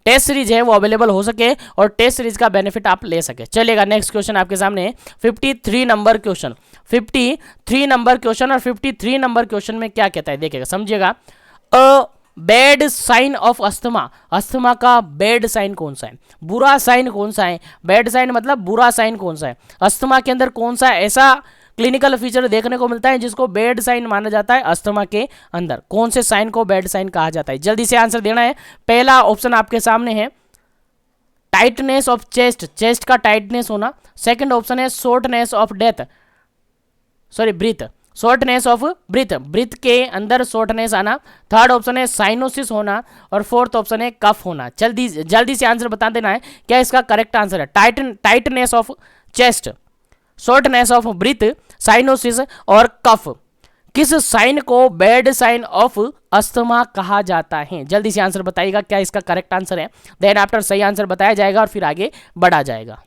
टेस्ट सीरीज है वो अवेलेबल हो सके और टेस्ट सीरीज का बेनिफिट आप ले सके। चलेगा, नेक्स्ट क्वेश्चन आपके सामने 53 नंबर क्वेश्चन, 53 नंबर क्वेश्चन। और 53 नंबर क्वेश्चन में क्या कहता है देखिएगा, समझिएगा। A bad sign of asthma, asthma का बैड साइन कौन सा है, बुरा साइन कौन सा है? बैड साइन मतलब बुरा साइन कौन सा है? अस्थमा के अंदर कौन सा ऐसा क्लिनिकल फीचर देखने को मिलता है जिसको बैड साइन माना जाता है? अस्थमा के अंदर कौन से साइन को बैड साइन कहा जाता है? जल्दी से आंसर देना है। पहला ऑप्शन आपके सामने है टाइटनेस ऑफ चेस्ट, चेस्ट का टाइटनेस होना। सेकंड ऑप्शन है shortness of breath, shortness of breath, breath के अंदर शॉर्टनेस आना। थर्ड ऑप्शन है साइनोसिस होना, और फोर्थ ऑप्शन है कफ होना। जल्दी से आंसर बता देना है क्या इसका करेक्ट आंसर है। Tightness of chest, shortness of breathe, cyanosis और कफ, किस साइन को बैड साइन ऑफ अस्थमा कहा जाता है? जल्दी से आंसर बताइएगा क्या इसका करेक्ट आंसर है। देन आफ्टर सही आंसर बताया जाएगा और फिर आगे बढ़ा जाएगा।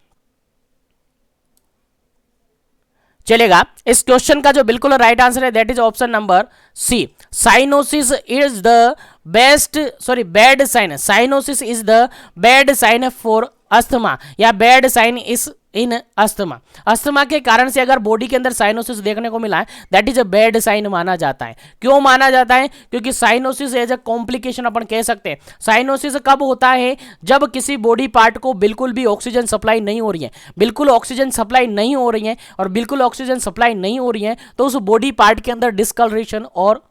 चलेगा, इस क्वेश्चन का जो बिल्कुल राइट आंसर है that is option number C, cyanosis is the bad sign, cyanosis is the bad sign for asthma, या bad sign is in asthma. Asthma के कारण से अगर बॉडी के अंदर साइनोसिस देखने को मिला है, that is a bad sign माना जाता है। क्यों माना जाता है? क्योंकि साइनोसिस एज अ कॉम्प्लिकेशन अपन कह सकते हैं। साइनोसिस कब होता है? जब किसी बॉडी पार्ट को बिल्कुल भी ऑक्सीजन सप्लाई नहीं हो रही है, बिल्कुल ऑक्सीजन सप्लाई नहीं हो रही है, और बिल्कुल ऑक्सीजन सप्लाई नहीं हो रही है तो उस बॉडी पार्ट के अंदर डिस्कलरेशन और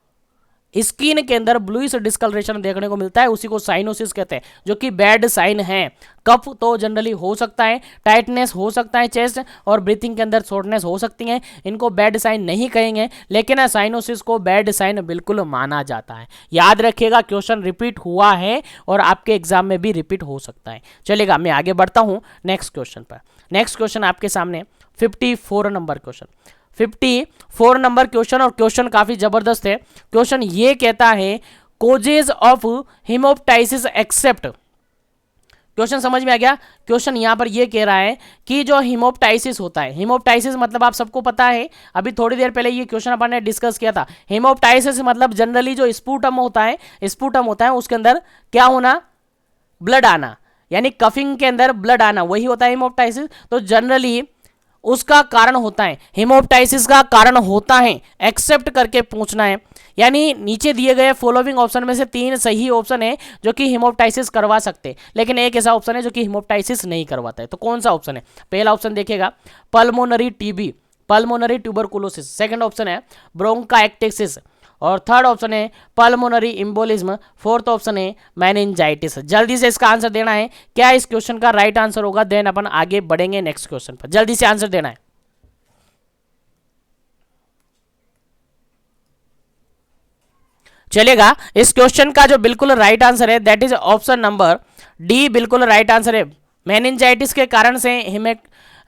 स्किन के अंदर ब्लूइश डिस्कलरेशन देखने को मिलता है, उसी को साइनोसिस कहते हैं, जो कि बैड साइन है। कफ तो जनरली हो सकता है, टाइटनेस हो सकता है चेस्ट, और ब्रीथिंग के अंदर शॉर्टनेस हो सकती है, इनको बैड साइन नहीं कहेंगे, लेकिन साइनोसिस को बैड साइन बिल्कुल माना जाता है। याद रखिएगा, क्वेश्चन रिपीट हुआ है और आपके एग्जाम में भी रिपीट हो सकता है। चलेगा, मैं आगे बढ़ता हूँ नेक्स्ट क्वेश्चन पर। नेक्स्ट क्वेश्चन आपके सामने 54 नंबर क्वेश्चन, 54 नंबर क्वेश्चन, और क्वेश्चन काफी जबरदस्त है। क्वेश्चन ये कहता है कोजेज ऑफ हिमोप्टाइसिस एक्सेप्ट। क्वेश्चन समझ में आ गया? क्वेश्चन यहां पर ये कह रहा है कि जो हिमोप्टाइसिस होता है, हिमोप्टाइसिस मतलब आप सबको पता है, अभी थोड़ी देर पहले ये क्वेश्चन अपन ने डिस्कस किया था। हिमोप्टाइसिस मतलब जनरली जो स्पूटम होता है, स्पूटम होता है उसके अंदर क्या होना? ब्लड आना, यानी कफिंग के अंदर ब्लड आना, वही होता है हिमोप्टाइसिस। तो जनरली उसका कारण होता है, हिमोप्टाइसिस का कारण होता है, एक्सेप्ट करके पूछना है। यानी नीचे दिए गए फॉलोइंग ऑप्शन में से 3 सही ऑप्शन है जो कि हिमोप्टाइसिस करवा सकते हैं, लेकिन एक ऐसा ऑप्शन है जो कि हिमोप्टाइसिस नहीं करवाता है। तो कौन सा ऑप्शन है? पहला ऑप्शन देखिएगा, pulmonary TB, pulmonary tuberculosis. Second option है ब्रोंकाइटिस, और थर्ड ऑप्शन है पल्मोनरी इम्बोलिज्म। फोर्थ ऑप्शन है मेनिंजाइटिस। जल्दी से इसका आंसर देना है, क्या इस क्वेश्चन का राइट आंसर होगा, देन अपन आगे बढ़ेंगे नेक्स्ट क्वेश्चन पर। जल्दी से आंसर देना है। चलेगा, इस क्वेश्चन का जो बिल्कुल राइट आंसर है that is option number D, बिल्कुल राइट आंसर है। मेनिंजाइटिस के कारण से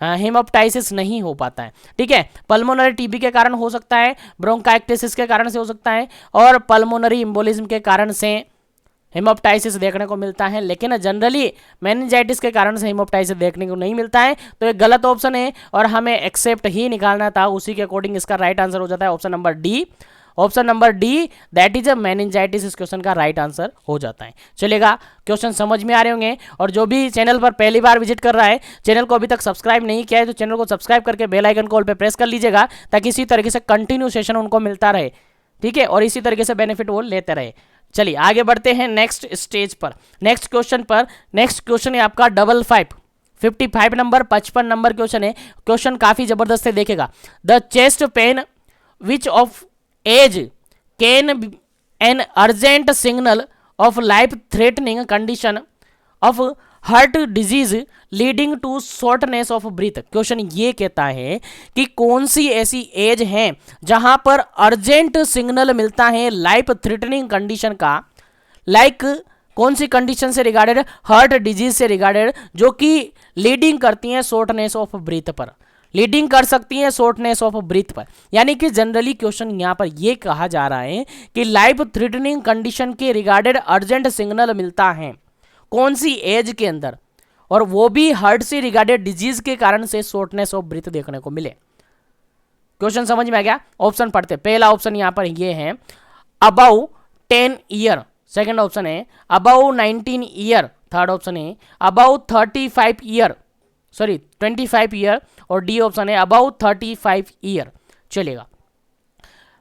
हिमोप्टाइसिस नहीं हो पाता है, ठीक है। पल्मोनरी टीबी के कारण हो सकता है, ब्रोंकाइटिस के कारण से हो सकता है, और पल्मोनरी इम्बोलिज्म के कारण से हिमोप्टाइसिस देखने को मिलता है, लेकिन जनरली मेनिंजाइटिस के कारण से हिमोप्टाइसिस देखने को नहीं मिलता है। तो ये गलत ऑप्शन है और हमें एक्सेप्ट ही निकालना था, उसी के अकॉर्डिंग इसका राइट आंसर हो जाता है option number D. Option number D that is a meningitis इस क्वेश्चन का राइट आंसर हो जाता है। चलेगा, क्वेश्चन समझ में आ रहे होंगे। और जो भी चैनल पर पहली बार विजिट कर रहा है, चैनल को अभी तक सब्सक्राइब नहीं किया है तो चैनल को सब्सक्राइब करके बेल आइकन कॉल पे प्रेस कर लीजिएगा, ताकि इसी तरीके से कंटिन्यू सेशन उनको मिलता रहे, ठीक है, और इसी तरीके से बेनिफिट वो लेते रहे। चलिए आगे बढ़ते हैं नेक्स्ट स्टेज पर, नेक्स्ट क्वेश्चन पर। नेक्स्ट क्वेश्चन है आपका 55 नंबर, 55 नंबर क्वेश्चन है। क्वेश्चन काफी जबरदस्त है, देखेगा। The chest pain which of as can an urgent signal of life threatening condition of heart disease leading to shortness of breath. Question ये कहता है कि कौन सी ऐसी एज है जहां पर अर्जेंट सिग्नल मिलता है लाइफ थ्रेटनिंग कंडीशन का, लाइक कौन सी कंडीशन से रिगार्डेड? हार्ट डिजीज से रिगार्डेड, जो कि लीडिंग करती है शॉर्टनेस ऑफ ब्रीथ पर, लीडिंग कर सकती है शॉर्टनेस ऑफ ब्रीथ पर। यानी कि जनरली क्वेश्चन यहां पर यह कहा जा रहा है कि लाइफ थ्रेटनिंग कंडीशन के रिगार्डेड अर्जेंट सिग्नल मिलता है कौन सी एज के अंदर, और वो भी हार्ट से रिगार्डेड डिजीज के कारण से शॉर्टनेस ऑफ ब्रीथ देखने को मिले। क्वेश्चन समझ में आ गया? ऑप्शन पढ़ते। पहला ऑप्शन यहां पर ये है अबाउ 10 ईयर, सेकेंड ऑप्शन है अबाउ 19 ईयर, थर्ड ऑप्शन है अबाउ 35 ईयर, सॉरी 25 ईयर, और डी ऑप्शन है अबाउ 35 ईयर। चलेगा,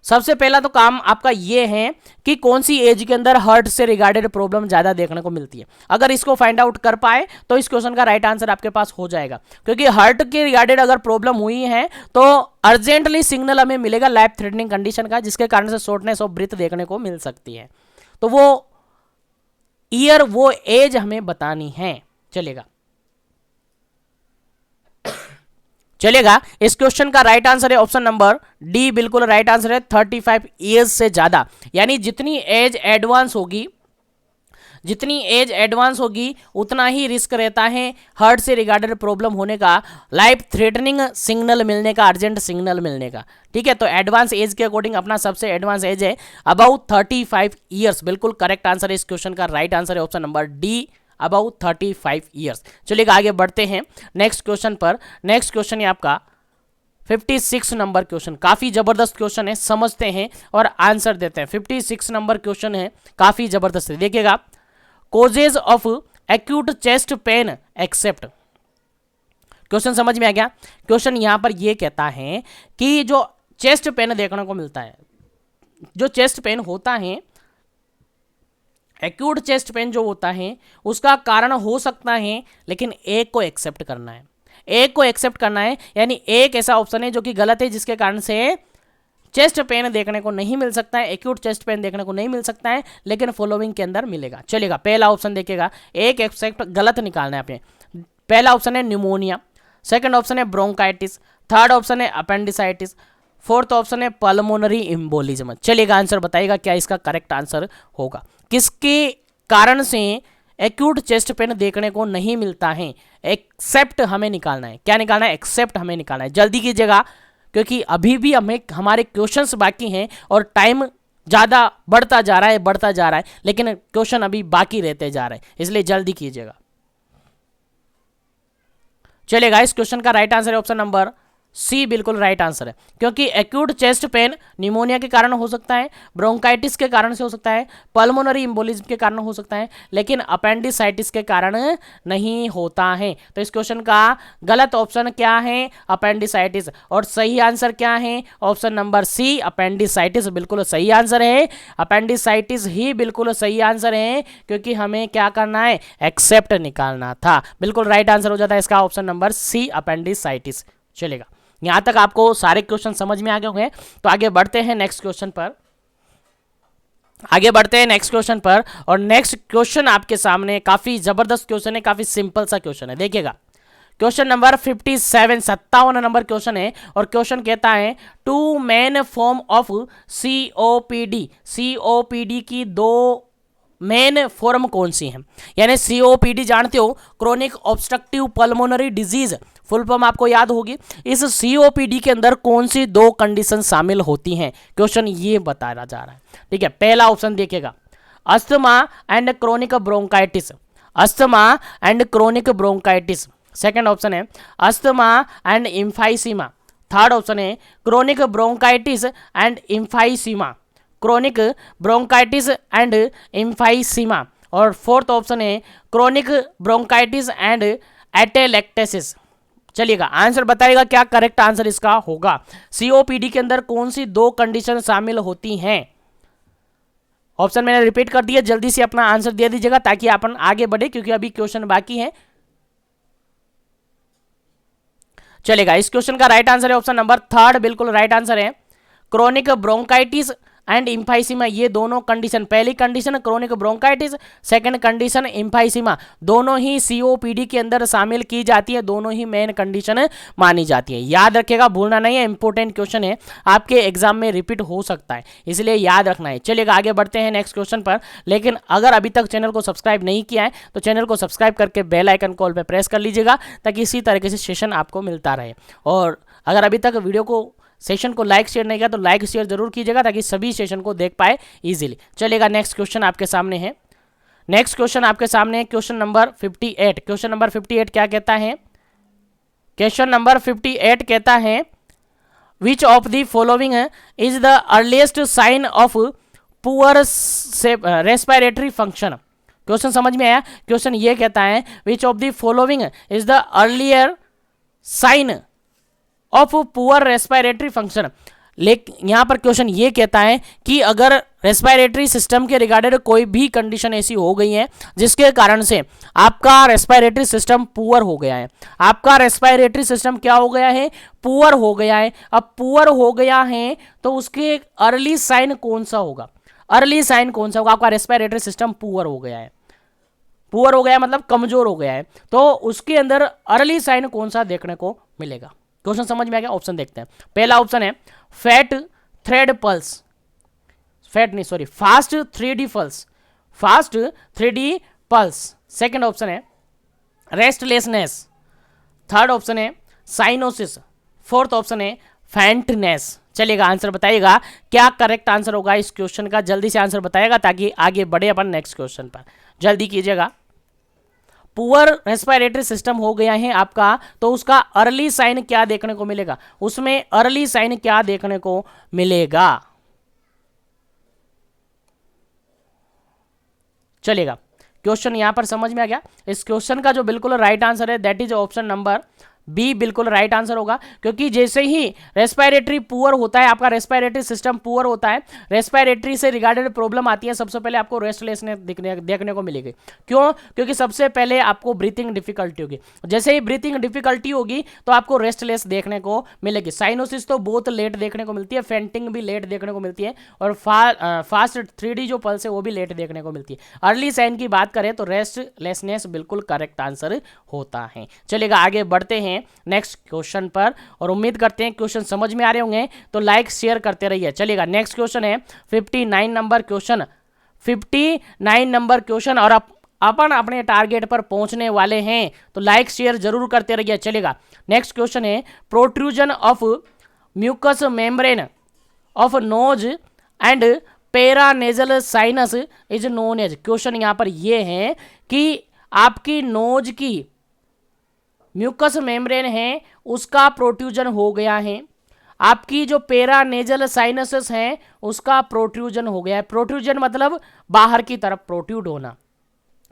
सबसे पहला तो काम आपका ये है कि कौन सी एज के अंदर हार्ट से रिगार्डेड प्रॉब्लम ज्यादा देखने को मिलती है। अगर इसको फाइंड आउट कर पाए तो इस क्वेश्चन का राइट आंसर आपके पास हो जाएगा, क्योंकि हार्ट के रिगार्डेड अगर प्रॉब्लम हुई है तो अर्जेंटली सिग्नल हमें मिलेगा लाइफ थ्रेटनिंग कंडीशन का, जिसके कारण से शॉर्टनेस ऑफ ब्रीथ देखने को मिल सकती है। तो वो ईयर, वो एज हमें बतानी है। चलेगा, इस क्वेश्चन का राइट आंसर है ऑप्शन नंबर डी, बिल्कुल राइट आंसर है 35 ईयर्स से ज्यादा। यानी जितनी एज एडवांस होगी, जितनी एज एडवांस होगी उतना ही रिस्क रहता है हार्ट से रिगार्डेड प्रॉब्लम होने का, लाइफ थ्रेटनिंग सिग्नल मिलने का, अर्जेंट सिग्नल मिलने का, ठीक है। तो एडवांस एज के अकॉर्डिंग अपना सबसे एडवांस एज है अबाउट 35 ईयर्स, बिल्कुल करेक्ट आंसर है। इस क्वेश्चन का राइट आंसर है option number D, about 35 years. चलिए आगे बढ़ते हैं नेक्स्ट क्वेश्चन पर। नेक्स्ट क्वेश्चन है आपका 56 नंबर क्वेश्चन, काफी जबरदस्त क्वेश्चन है, समझते हैं और आंसर देते हैं। 56 नंबर क्वेश्चन है, काफी जबरदस्त है, देखिएगा। Causes of acute chest pain except, question समझ में आ गया। क्वेश्चन यहां पर ये कहता है कि जो चेस्ट पेन देखने को मिलता है, जो चेस्ट पेन होता है, एक्यूट चेस्ट पेन जो होता है उसका कारण हो सकता है, लेकिन एक को एक्सेप्ट करना है, एक को एक्सेप्ट करना है, यानी एक ऐसा ऑप्शन है जो कि गलत है, जिसके कारण से चेस्ट पेन देखने को नहीं मिल सकता है, एक्यूट चेस्ट पेन देखने को नहीं मिल सकता है, लेकिन फॉलोइंग के अंदर मिलेगा। चलेगा, पहला ऑप्शन देखिएगा, एक एक्सेप्ट गलत निकालना है आपने। पहला ऑप्शन है न्यूमोनिया, सेकंड ऑप्शन है ब्रोंकाइटिस, थर्ड ऑप्शन है अपेंडिसाइटिस, फोर्थ ऑप्शन है पल्मोनरी एम्बोलिज्म। चलिएगा, आंसर बताइएगा क्या इसका करेक्ट आंसर होगा, किसके कारण से एक्यूट चेस्ट पेन देखने को नहीं मिलता है। एक्सेप्ट हमें निकालना है, क्या निकालना है, एक्सेप्ट हमें निकालना है। जल्दी कीजिएगा, क्योंकि अभी भी हमें हमारे क्वेश्चंस बाकी हैं और टाइम ज़्यादा बढ़ता जा रहा है, बढ़ता जा रहा है, लेकिन क्वेश्चन अभी बाकी रहते जा रहे हैं, इसलिए जल्दी कीजिएगा। चलेगा, इस क्वेश्चन का राइट आंसर है ऑप्शन नंबर सी, बिल्कुल राइट आंसर है, क्योंकि एक्यूट चेस्ट पेन निमोनिया के कारण हो सकता है, ब्रोंकाइटिस के कारण से हो सकता है, पल्मोनरी एम्बोलिज्म के कारण हो सकता है, लेकिन अपेंडिसाइटिस के कारण नहीं होता है। तो इस क्वेश्चन का गलत ऑप्शन क्या है, अपेंडिसाइटिस, और सही आंसर क्या है, ऑप्शन नंबर सी, अपेंडिसाइटिस बिल्कुल सही आंसर है। अपेंडिसाइटिस ही बिल्कुल सही आंसर है, क्योंकि हमें क्या करना है, एक्सेप्ट निकालना था। बिल्कुल राइट आंसर हो जाता है इसका ऑप्शन नंबर सी, अपेंडिसाइटिस। चलेगा, यहां तक आपको सारे क्वेश्चन समझ में आ गए होंगे, तो आगे बढ़ते हैं नेक्स्ट क्वेश्चन पर। आगे बढ़ते हैं नेक्स्ट क्वेश्चन पर, और नेक्स्ट क्वेश्चन आपके सामने काफी जबरदस्त क्वेश्चन है, काफी सिंपल सा क्वेश्चन है। देखिएगा, क्वेश्चन नंबर 57, 57 नंबर क्वेश्चन है, और क्वेश्चन कहता है two main form of COPD, COPD की दो मेन फॉर्म कौन सी है। यानी सीओपीडी जानते हो, chronic obstructive pulmonary disease, full form आपको याद होगी। इस सीओपीडी के अंदर कौन सी दो कंडीशन शामिल होती हैं, क्वेश्चन ये बताया जा रहा है। ठीक है, पहला ऑप्शन देखिएगा, asthma and chronic bronchitis, asthma and chronic bronchitis. Second option है asthma and emphysema. Third option है chronic bronchitis and emphysema, chronic bronchitis and emphysema. और फोर्थ ऑप्शन है क्रोनिक ब्रोंकाइटिस एंड एटेलेक्टेसिस। चलिएगा, आंसर बताइएगा क्या correct answer इसका होगा। COPD के अंदर कौन सी दो कंडीशन शामिल होती हैं। ऑप्शन मैंने रिपीट कर दिया, जल्दी से अपना आंसर दे दीजिएगा ताकि अपन आगे बढ़े, क्योंकि अभी क्वेश्चन बाकी है। चलेगा, इस क्वेश्चन का राइट आंसर है ऑप्शन नंबर थर्ड, बिल्कुल राइट आंसर है, क्रोनिक ब्रोंकाइटिस एंड इम्फाइसीमा। ये दोनों कंडीशन, पहली condition chronic bronchitis, second condition emphysema, दोनों ही सीओपीडी के अंदर शामिल की जाती है, दोनों ही मेन कंडीशन मानी जाती है। याद रखिएगा, भूलना नहीं है, इंपॉर्टेंट क्वेश्चन है, आपके एग्जाम में रिपीट हो सकता है, इसलिए याद रखना है। चलिएगा, आगे बढ़ते हैं नेक्स्ट क्वेश्चन पर, लेकिन अगर अभी तक चैनल को सब्सक्राइब नहीं किया है तो चैनल को सब्सक्राइब करके बेल आइकन कॉल पर प्रेस कर लीजिएगा, ताकि इसी तरीके से सेशन आपको मिलता रहे। और अगर अभी तक वीडियो को, सेशन को लाइक शेयर नहीं किया तो लाइक शेयर जरूर कीजिएगा, ताकि सभी सेशन को देख पाए इजीली। चलेगा, नेक्स्ट क्वेश्चन आपके सामने है, नेक्स्ट क्वेश्चन आपके सामने है क्वेश्चन नंबर 58। क्वेश्चन नंबर 58 क्या कहता है, क्वेश्चन नंबर 58 कहता है which of the following is the earliest sign of poor respiratory function. Question समझ में आया। क्वेश्चन ये कहता है which of the following is the earlier sign of poor respiratory function. लेकिन यहां पर क्वेश्चन ये कहता है कि अगर रेस्पिरेटरी सिस्टम के रिगार्डेड कोई भी कंडीशन ऐसी हो गई है जिसके कारण से आपका रेस्पिरेटरी सिस्टम पुअर हो गया है, आपका रेस्पिरेटरी सिस्टम क्या हो गया है, पुअर हो गया है। अब पुअर हो गया है तो उसके अर्ली साइन कौन सा होगा, अर्ली साइन कौन सा होगा। आपका रेस्पिरेटरी सिस्टम पुअर हो गया है, पुअर हो गया है मतलब कमजोर हो गया है, तो उसके अंदर अर्ली साइन कौन सा देखने को मिलेगा। क्वेश्चन समझ में आ गया। ऑप्शन देखते हैं। पहला ऑप्शन है फैट थ्रेड पल्स, फैट नहीं sorry fast 3D pulse, fast 3D pulse. Second option है रेस्टलेसनेस, थर्ड ऑप्शन है साइनोसिस, फोर्थ ऑप्शन है फैंटनेस। चलिएगा, आंसर बताइएगा क्या करेक्ट आंसर होगा इस क्वेश्चन का, जल्दी से आंसर बताइएगा ताकि आगे बढ़े अपन नेक्स्ट क्वेश्चन पर। जल्दी कीजिएगा। पुअर रेस्पिरेटरी सिस्टम हो गया है आपका, तो उसका अर्ली साइन क्या देखने को मिलेगा, उसमें अर्ली साइन क्या देखने को मिलेगा। चलेगा, क्वेश्चन यहां पर समझ में आ गया। इस क्वेश्चन का जो बिल्कुल राइट आंसर है that is option number B बिल्कुल राइट आंसर होगा, क्योंकि जैसे ही रेस्पिरेटरी पुअर होता है, आपका रेस्पिरेटरी सिस्टम पुअर होता है, रेस्पिरेटरी से रिगार्डेड प्रॉब्लम आती है, सबसे पहले आपको रेस्टलेसनेस देखने को मिलेगी। क्यों? क्योंकि सबसे पहले आपको ब्रीथिंग डिफिकल्टी होगी, जैसे ही ब्रीथिंग डिफिकल्टी होगी तो आपको रेस्टलेस देखने को मिलेगी। साइनोसिस तो बहुत लेट देखने को मिलती है, फेंटिंग भी लेट देखने को मिलती है, और फास्ट 3D जो पल्स है वो भी लेट देखने को मिलती है। अर्ली साइन की बात करें तो रेस्टलेसनेस बिल्कुल करेक्ट आंसर होता है। चलिएगा आगे बढ़ते हैं नेक्स्ट क्वेश्चन पर, और उम्मीद करते हैं क्वेश्चन समझ में आ रहे होंगे, तो लाइक शेयर करते रहिए। चलिएगा नेक्स्ट क्वेश्चन है 59 नंबर क्वेश्चन, 59 नंबर क्वेश्चन, और अपन अपने टारगेट पर पहुंचने वाले हैं, तो लाइक शेयर जरूर करते रहिए। चलेगा नेक्स्ट क्वेश्चन है protrusion of mucous membrane of nose and paranasal sinus is known as. Question यहां पर ये है कि आपकी नोज की म्यूकस मेम्ब्रेन है उसका प्रोट्रूजन हो गया है, आपकी जो पेरानेजल साइनसेस है उसका प्रोट्रूजन हो गया है। प्रोट्रूजन मतलब बाहर की तरफ प्रोट्रूड होना,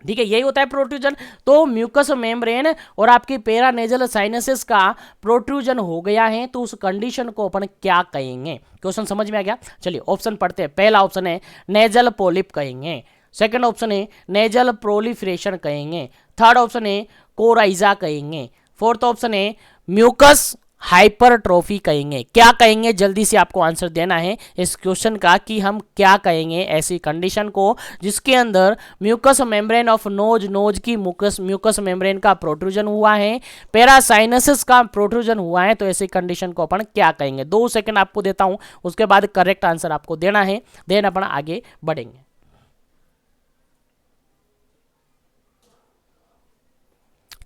ठीक है, यही होता है प्रोट्रूजन। तो म्यूकस मेम्ब्रेन और आपकी पेरानेजल साइनसेस का प्रोट्रूजन हो गया है, तो उस कंडीशन को अपन क्या कहेंगे? क्वेश्चन समझ में आ गया? चलिए ऑप्शन पढ़ते हैं। पहला ऑप्शन है नेजल पोलिप कहेंगे, सेकंड ऑप्शन है नेजल प्रोलिफरेशन कहेंगे, थर्ड ऑप्शन है कोराइजा कहेंगे, फोर्थ ऑप्शन है म्यूकस हाइपरट्रोफी कहेंगे। क्या कहेंगे? जल्दी से आपको आंसर देना है इस क्वेश्चन का कि हम क्या कहेंगे ऐसी कंडीशन को जिसके अंदर म्यूकस मेम्ब्रेन ऑफ नोज की म्यूकस मेम्ब्रेन का प्रोट्रूजन हुआ है, पेरासाइनसिस का प्रोट्रूजन हुआ है, तो ऐसी कंडीशन को अपन क्या कहेंगे? 2 सेकंड आपको देता हूं, उसके बाद करेक्ट आंसर आपको देना है, देन अपन आगे बढ़ेंगे।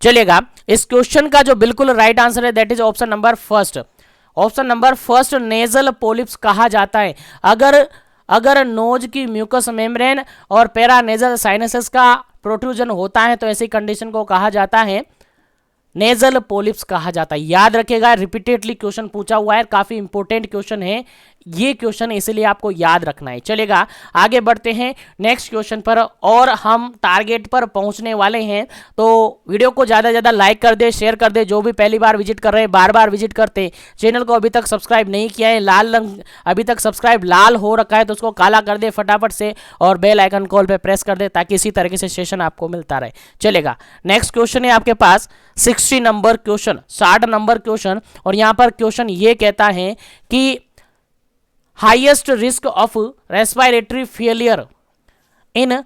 चलिएगा इस क्वेश्चन का जो बिल्कुल राइट आंसर है that is option number first. Option number first nasal polyps कहा जाता है। अगर नोज की म्यूकस मेम्ब्रेन और पेरानेजल साइनसेस का प्रोट्रूजन होता है तो ऐसी कंडीशन को कहा जाता है नेजल पोलिप्स कहा जाता है। याद रखेगा, रिपीटेडली क्वेश्चन पूछा हुआ है, काफी इंपॉर्टेंट क्वेश्चन है ये क्वेश्चन, इसलिए आपको याद रखना है। चलेगा आगे बढ़ते हैं नेक्स्ट क्वेश्चन पर, और हम टारगेट पर पहुंचने वाले हैं, तो वीडियो को ज़्यादा से ज़्यादा लाइक कर दे, शेयर कर दे। जो भी पहली बार विजिट कर रहे हैं, बार बार विजिट करते, चैनल को अभी तक सब्सक्राइब नहीं किया है, लाल रंग अभी तक सब्सक्राइब लाल हो रखा है तो उसको काला कर दे फटाफट से, और बेल आइकन कॉल पर प्रेस कर दे ताकि इसी तरीके से सेशन आपको मिलता रहे। चलेगा नेक्स्ट क्वेश्चन है आपके पास 60 नंबर क्वेश्चन, 60 नंबर क्वेश्चन, और यहाँ पर क्वेश्चन ये कहता है कि highest risk of respiratory failure in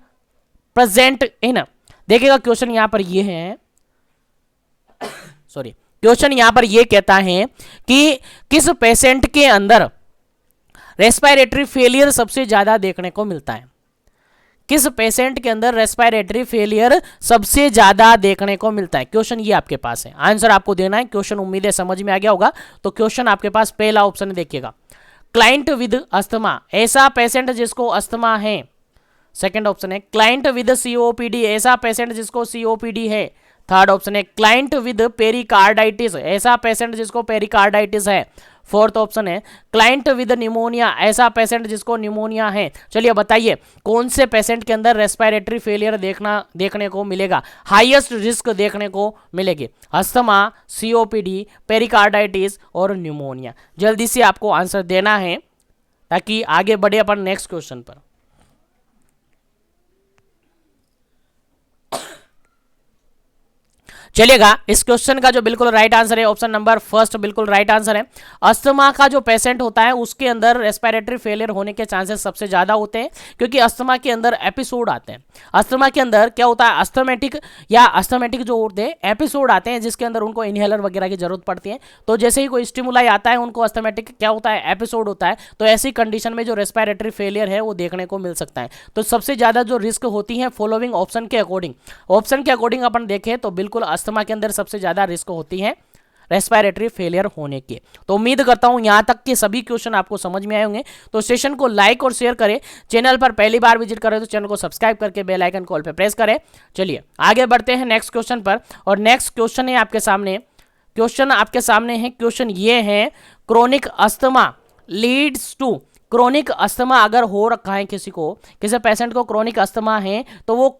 present in, देखिएगा क्वेश्चन यहां पर ये है सॉरी, क्वेश्चन यहां पर ये कहता है कि किस पेशेंट के अंदर रेस्पिरेटरी फेलियर सबसे ज्यादा देखने को मिलता है? किस पेशेंट के अंदर रेस्पिरेटरी फेलियर सबसे ज्यादा देखने को मिलता है? क्वेश्चन ये आपके पास है, आंसर आपको देना है। क्वेश्चन उम्मीद है समझ में आ गया होगा। तो क्वेश्चन आपके पास पहला ऑप्शन देखिएगा क्लाइंट विद अस्थमा, ऐसा पेशेंट जिसको अस्थमा है। सेकंड ऑप्शन है क्लाइंट विद सीओपीडी, ऐसा पेशेंट जिसको सीओपीडी है। थर्ड ऑप्शन है क्लाइंट विद पेरिकार्डाइटिस, ऐसा पेशेंट जिसको पेरिकार्डाइटिस है। फोर्थ ऑप्शन है क्लाइंट विद निमोनिया, ऐसा पेशेंट जिसको निमोनिया है। चलिए बताइए कौन से पेशेंट के अंदर रेस्पिरेटरी फेलियर देखने को मिलेगा, हाईएस्ट रिस्क देखने को मिलेगी? अस्थमा, सीओपीडी, पेरिकार्डाइटिस और निमोनिया। जल्दी से आपको आंसर देना है ताकि आगे बढ़े अपन नेक्स्ट क्वेश्चन पर। चलिएगा इस क्वेश्चन का जो बिल्कुल राइट आंसर है ऑप्शन नंबर फर्स्ट बिल्कुल राइट आंसर है। अस्थमा का जो पेशेंट होता है उसके अंदर रेस्पिरेटरी फेलियर होने के चांसेस सबसे ज्यादा होते हैं, क्योंकि अस्थमा के अंदर एपिसोड आते हैं। अस्थमा के अंदर क्या होता है, अस्थमेटिक जो होते हैं एपिसोड आते हैं जिसके अंदर उनको इनहेलर वगैरह की जरूरत पड़ती है। तो जैसे ही कोई स्टिमुलाई आता है उनको अस्थमेटिक क्या होता है, एपिसोड होता है। तो ऐसी कंडीशन में जो रेस्पिरेटरी फेलियर है वो देखने को मिल सकता है। तो सबसे ज्यादा जो रिस्क होती है फॉलोइंग ऑप्शन के अकॉर्डिंग अपन देखें तो बिल्कुल अस्थमा के अंदर सबसे ज्यादा रिस्क होती है रेस्पिरेटरी फेलियर होने की। तो उम्मीद करता हूं यहां तक के सभी क्वेश्चन आपको समझ में आए होंगे। तो सेशन को लाइक और शेयर करें, चैनल पर पहली बार विजिट करें तो चैनल को सब्सक्राइब करके बेल आइकन कॉल पे प्रेस करें। चलिए आगे बढ़ते हैं नेक्स्ट क्वेश्चन पर, और नेक्स्ट क्वेश्चन है आपके सामने, क्वेश्चन ये है chronic asthma leads to, chronic asthma अगर हो रखा है किसी पेशेंट को क्रोनिक अस्थमा है तो वो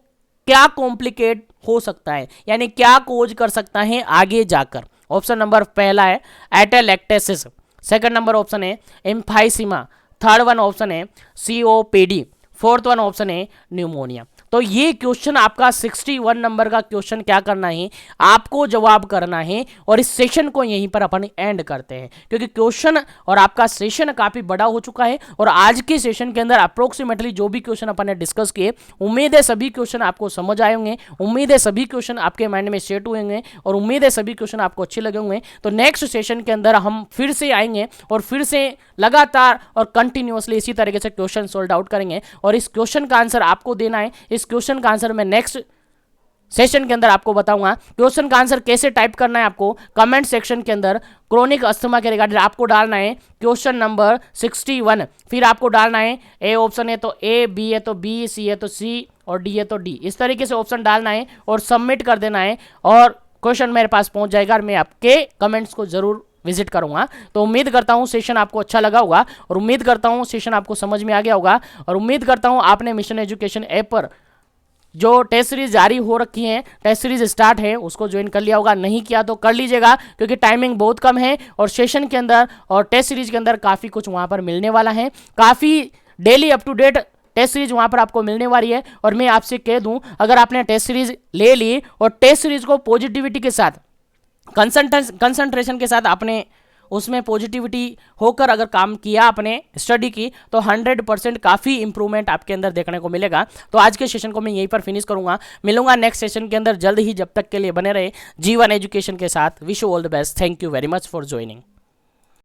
क्या कॉम्प्लिकेट हो सकता है, यानी क्या कोज कर सकता है आगे जाकर। ऑप्शन नंबर पहला है एटेलेक्टेसिस, सेकंड नंबर ऑप्शन है एम्फाइसीमा, थर्ड वन ऑप्शन है सीओपीडी, फोर्थ वन ऑप्शन है न्यूमोनिया। तो ये क्वेश्चन आपका 61 नंबर का क्वेश्चन क्या करना है, आपको जवाब करना है। और इस सेशन को यहीं पर अपन एंड करते हैं, क्योंकि क्वेश्चन और आपका सेशन काफी बड़ा हो चुका है। और आज के सेशन के अंदर अप्रोक्सीमेटली जो भी क्वेश्चन अपन ने डिस्कस किए, उम्मीद है सभी क्वेश्चन आपको समझ आए होंगे, उम्मीद है सभी क्वेश्चन आपके माइंड में सेट हुए होंगे, और उम्मीद है सभी क्वेश्चन आपको अच्छे लगे होंगे। तो नेक्स्ट सेशन के अंदर हम फिर से आएंगे और फिर से लगातार और कंटिन्यूअसली इसी तरीके से क्वेश्चन सोल्व आउट करेंगे। और इस क्वेश्चन का आंसर आपको देना है। इस क्वेश्चन का आंसर मैं नेक्स्ट सेशन के अंदर आपको बताऊंगा। क्वेश्चन का आंसर कैसे टाइप करना है आपको कमेंट सेक्शन के अंदर क्रोनिक अस्थमा के रिगार्डिंग आपको डालना है क्वेश्चन नंबर 61। फिर आपको डालना है ए ऑप्शन है तो ए, बी है तो बी, सी है तो सी और डी है तो डी, इस तरीके से ऑप्शन डालना है और सबमिट कर देना है। और क्वेश्चन मेरे पास पहुंच जाएगा और मैं आपके कमेंट्स को जरूर विजिट करूंगा। तो उम्मीद करता हूं सेशन आपको अच्छा लगा होगा, और उम्मीद करता हूं सेशन आपको समझ में आ गया होगा, और उम्मीद करता हूं आपने मिशन एजुकेशन ऐप पर जो टेस्ट सीरीज जारी हो रखी है, टेस्ट सीरीज स्टार्ट है, उसको ज्वाइन कर लिया होगा। नहीं किया तो कर लीजिएगा, क्योंकि टाइमिंग बहुत कम है और सेशन के अंदर और टेस्ट सीरीज के अंदर काफ़ी कुछ वहाँ पर मिलने वाला है। काफ़ी daily up to date test series वहाँ पर आपको मिलने वाली है। और मैं आपसे कह दूँ, अगर आपने टेस्ट सीरीज ले ली और टेस्ट सीरीज को पॉजिटिविटी के साथ, कंसंट्रेशन के साथ आपने उसमें पॉजिटिविटी होकर अगर काम किया, आपने स्टडी की, तो 100% काफ़ी इंप्रूवमेंट आपके अंदर देखने को मिलेगा। तो आज के सेशन को मैं यहीं पर फिनिश करूंगा, मिलूंगा नेक्स्ट सेशन के अंदर जल्द ही। जब तक के लिए बने रहे जीवन एजुकेशन के साथ। Wish you all the best. Thank you very much for joining.